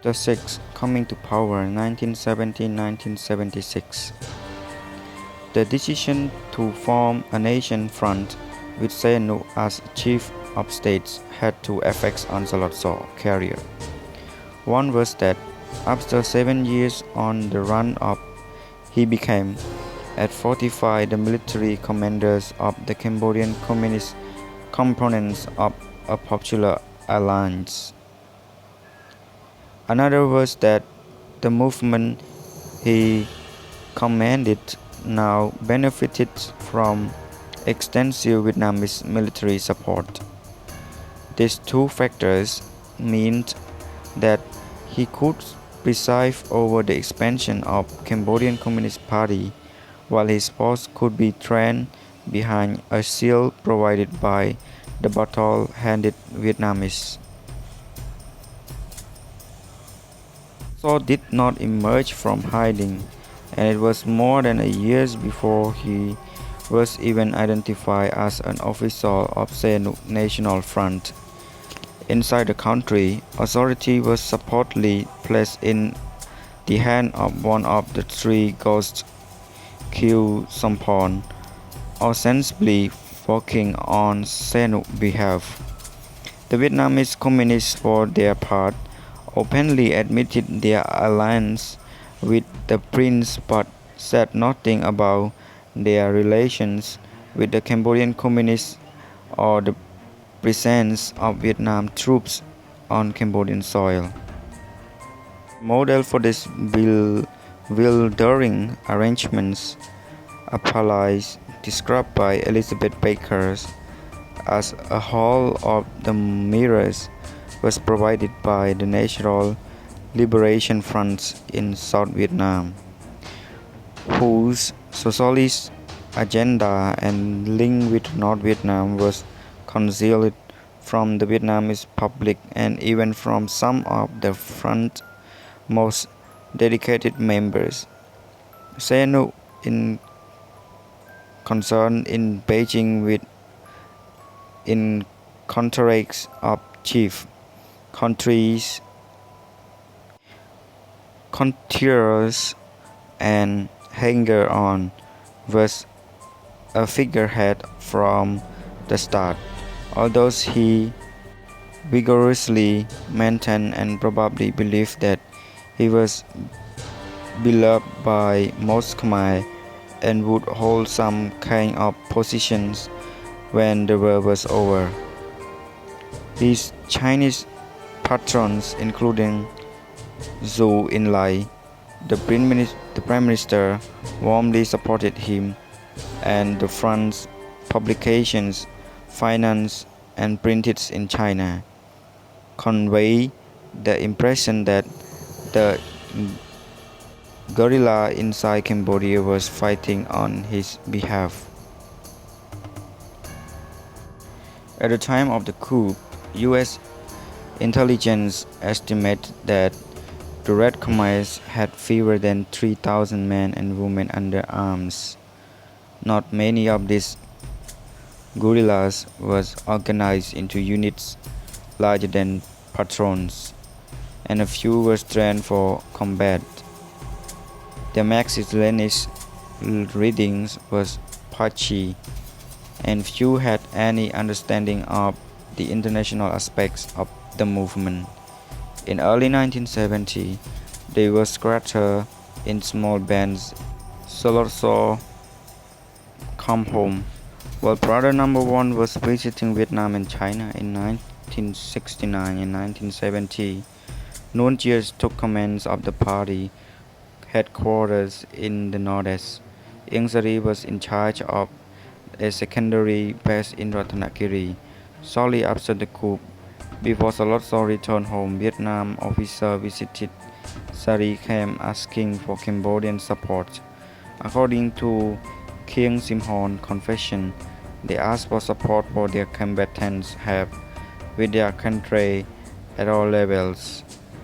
The Sixth coming to power 1970-1976. The decision to form a nation front with Sann as chief of state had two effects on Salotso's career. One was that after 7 years on the run-up, he became, at 45, the military commanders of the Cambodian communist components of a popular alliance. Another was that the movement he commanded now benefited from extensive Vietnamese military support. These two factors meant that he could preside over the expansion of Cambodian Communist Party, while his force could be trained behind a shield provided by the battle-handed Vietnamese. So did not emerge from hiding, and it was more than a year before he was even identified as an official of Sann National Front. Inside the country, authority was supposedly placed in the hand of one of the three ghosts, Q Sampon, ostensibly working on Sann's behalf. The Vietnamese communists, for their part, openly admitted their alliance with the prince but said nothing about their relations with the Cambodian communists or the presence of Vietnam troops on Cambodian soil. Model for this bewildering arrangements, a palace described by Elizabeth Baker as a hall of the mirrors, was provided by the National Liberation Front in South Vietnam, whose socialist agenda and link with North Vietnam was concealed from the Vietnamese public and even from some of the front's most dedicated members. Sann in concern in Beijing with in contracts of chief countries, conquerors, and hanger-on was a figurehead from the start, although he vigorously maintained and probably believed that he was beloved by most Khmer and would hold some kind of positions when the war was over. His Chinese patrons, including Zhou Enlai, the Prime Minister, warmly supported him, and the front's publications, financed and printed in China, convey the impression that the guerrilla inside Cambodia was fighting on his behalf. At the time of the coup, U.S. intelligence estimated that the Red Khmers had fewer than 3,000 men and women under arms. Not many of these guerrillas was organized into units larger than patrons, and a few were trained for combat. Their Marxist-Leninist readings was patchy, and few had any understanding of the international aspects of the movement. In early 1970, they were scattered in small bands. Salotso come home, while brother number one was visiting Vietnam and China in 1969 and 1970. Nguyen Chia took command of the party headquarters in the Northeast. Ieng Sary was in charge of a secondary base in Ratanakiri. Shortly after the coup, before Salotso returned home, Vietnam officers visited Sary camp asking for Cambodian support. According to Khieng Simhon's confession, they asked for support for their combatants' help with their country at all levels,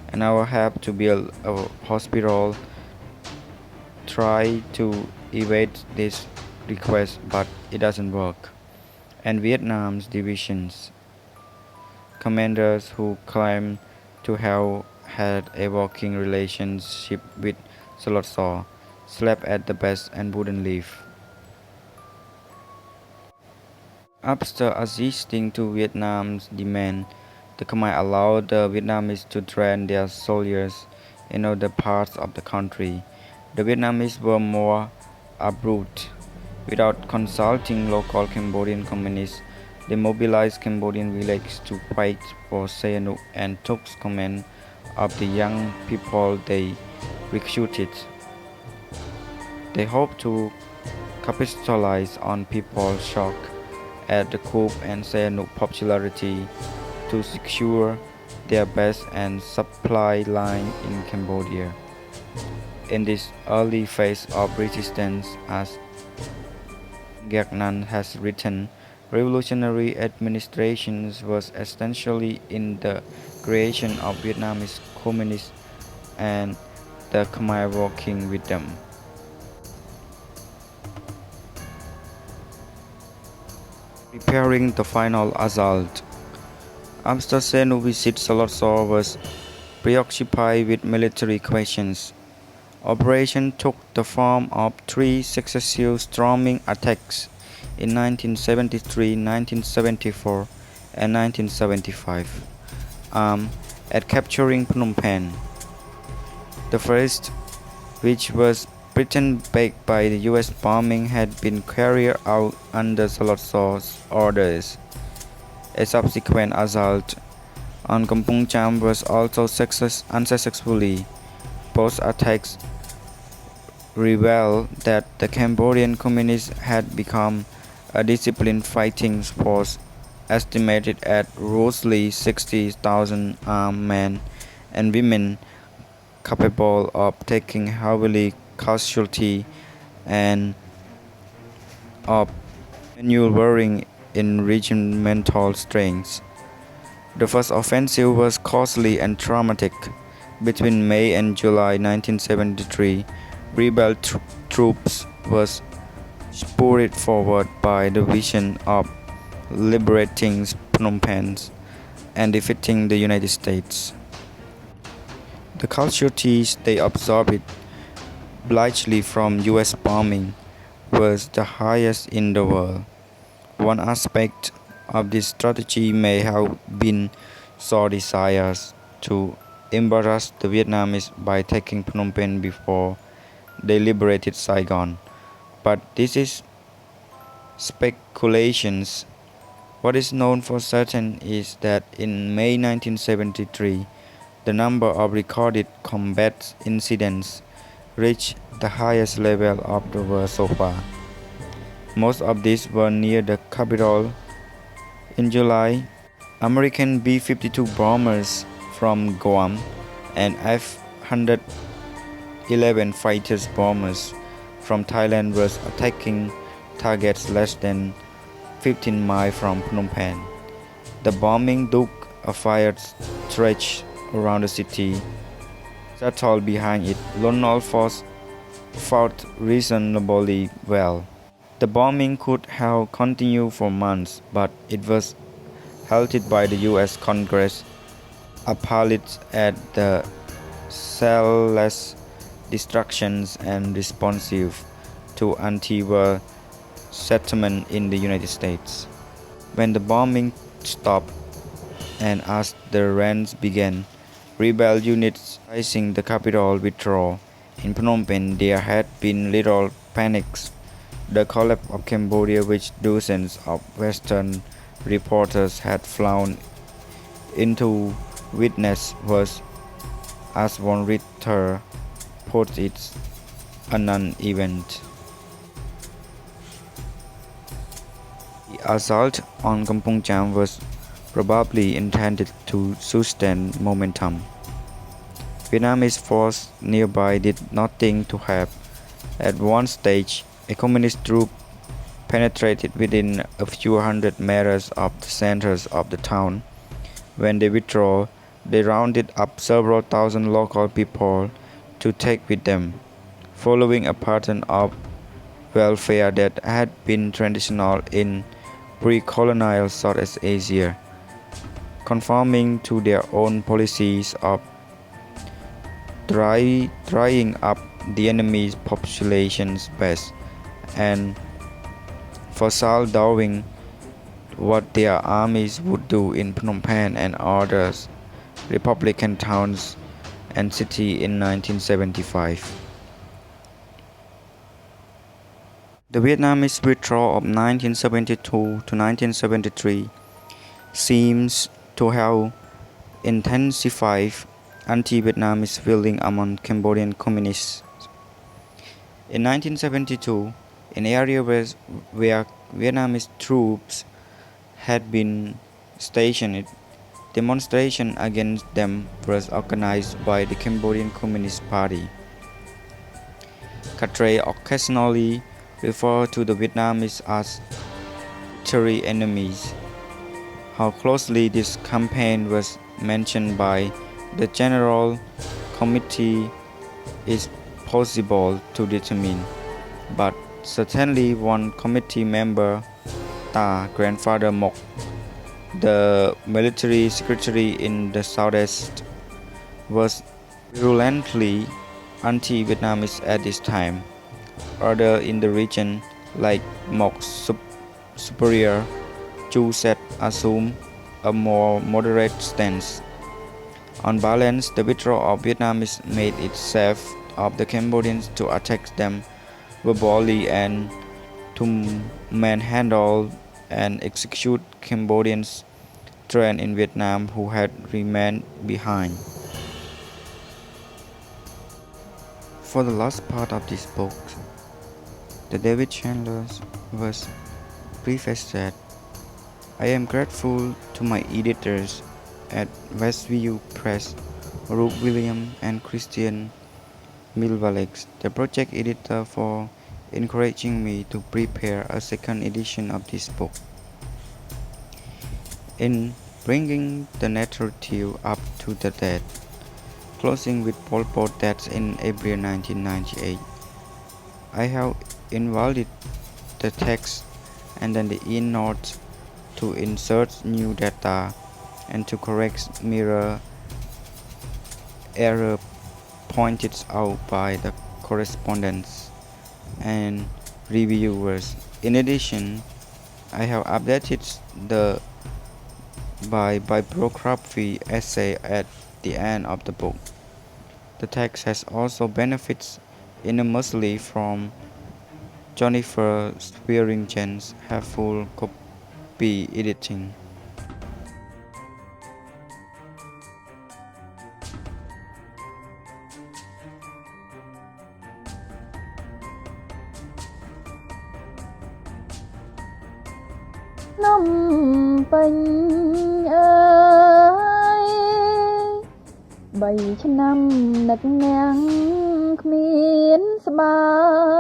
and our help to build a hospital. Try to evade this request, but it doesn't work. And Vietnam's divisions commanders who claim to have had a working relationship with Solotsaw, slept at the best and wouldn't leave. After acceding to Vietnam's demand, the Khmer allowed the Vietnamese to train their soldiers in other parts of the country. The Vietnamese were more abrupt. Without consulting local Cambodian communists, they mobilized Cambodian villages to fight for Sihanouk and took command of the young people they recruited. They hoped to capitalize on people's shock at the coup and Sihanouk's popularity to secure their base and supply line in Cambodia. In this early phase of resistance, as Gagnan has written, revolutionary administrations was essentially in the creation of Vietnamese communists and the Khmer working with them. Preparing the final assault. After Sihanouk visit, Solotsaw was preoccupied with military questions. Operation took the form of 3 successive storming attacks in 1973, 1974, and 1975, aimed at capturing Phnom Penh. The first, which was Britain backed by the US bombing, had been carried out under Solotsaw's orders. A subsequent assault on Kampong Cham was also unsuccessfully. Both attacks revealed that the Cambodian communists had become a disciplined fighting force estimated at roughly 60,000 armed men and women capable of taking heavily casualty and of maneuvering in regimental strengths. The first offensive was costly and traumatic. Between May and July 1973, rebel troops was spurred forward by the vision of liberating Phnom Penh and defeating the United States. The casualties they absorbed, largely from US bombing, was the highest in the world. One aspect of this strategy may have been Shaw's desires to embarrass the Vietnamese by taking Phnom Penh before they liberated Saigon, but this is speculations. What is known for certain is that in May 1973, the number of recorded combat incidents reached the highest level of the war so far. Most of these were near the capital. In July, American B-52 bombers from Guam and F-111 fighter bombers from Thailand were attacking targets less than 15 miles from Phnom Penh. The bombing took a fire stretch around the city. Settled behind it, Lone Wolf fought reasonably well. The bombing could have continued for months, but it was halted by the US Congress, appalled at the selfless destructions and responsive to anti-war sentiment in the United States. When the bombing stopped and as the raids began, rebel units rising the capital withdrew. In Phnom Penh there had been little panic. The collapse of Cambodia, which dozens of Western reporters had flown into witness, was, as one writer put it, a non-event. The assault on Kampong Cham was probably intended to sustain momentum. Vietnamese forces nearby did nothing to help. At one stage, a communist troop penetrated within a few hundred meters of the center of the town. When they withdrew, they rounded up several thousand local people to take with them, following a pattern of welfare that had been traditional in pre-colonial Southeast Asia, conforming to their own policies of drying up the enemy's population base and foreshadowing what their armies would do in Phnom Penh and other Republican towns and cities in 1975. The Vietnamese withdrawal of 1972 to 1973 seems to have intensified anti-Vietnamese feeling among Cambodian communists. In 1972, in areas where Vietnamese troops had been stationed, demonstrations against them were organized by the Cambodian Communist Party. Catre occasionally referred to the Vietnamese as military enemies. How closely this campaign was mentioned by the General Committee is possible to determine, but certainly one committee member, Ta Grandfather Mok, the military secretary in the southeast, was virulently anti-Vietnamese at this time. Others in the region, like Mok's superior, Chu Set, assumed a more moderate stance. On balance, the withdrawal of Vietnamese made it safe of the Cambodians to attack them verbally and to manhandle and execute Cambodians trained in Vietnam who had remained behind. For the last part of this book, the David Chandler was prefaced that I am grateful to my editors at Westview Press, Rook William and Christian Milvalix, the project editor, for encouraging me to prepare a second edition of this book. In bringing the narrative up to the date, closing with Pol Pot death in April 1998, I have invalid the text and then the endnotes to insert new data and to correct mirror error pointed out by the correspondents and reviewers. In addition, I have updated the bibliography essay at the end of the book. The text has also benefits enormously from Jennifer Swearingen's helpful copy editing. Phnom Penh ơi 3 ឆ្នាំនឹកនាងគ្មានស្បា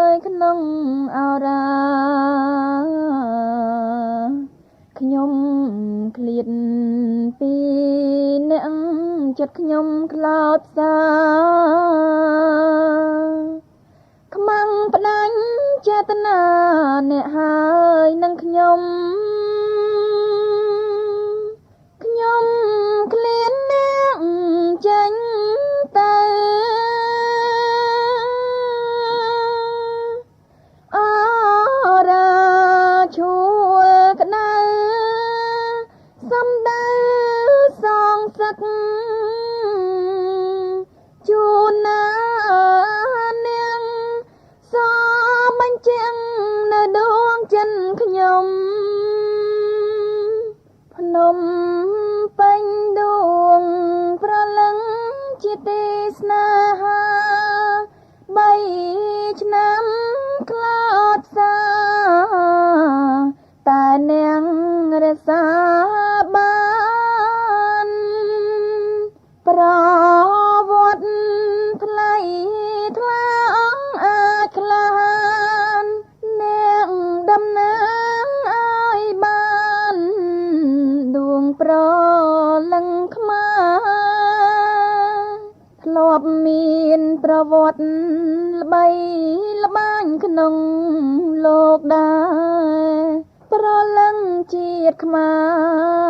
យក្នុងអរាខ្ញុំឃ្លាតពីអ្នកចិត្តខ្ញុំខ្លោចផ្សាខ្មាំងផ្ដាច់ចេតនាអ្នកហើយនឹងខ្ញុំឃ្លានអ្នកចេញទៅអរាឈួរក្តៅសំដៅសងសឹកជួនណានាងសបញ្ជាក់នៅដួងចិនខ្ញុំភ្នំពេញដួងប្រលឹងជាទីស្នេហា3ឆ្នាំខ្លោចផ្សាតែនាងរសាបានប្រវត្តិថ្លៃថ្លាអង្គអាចក្លាហាននាងតំណាងឲ្យបានដួងប្រលឹងខ្មែរធ្លាប់មានប្រវត្តិល្បីល្បាញក្នុងលោកដែរប្រលឹងជាតិខ្មែរ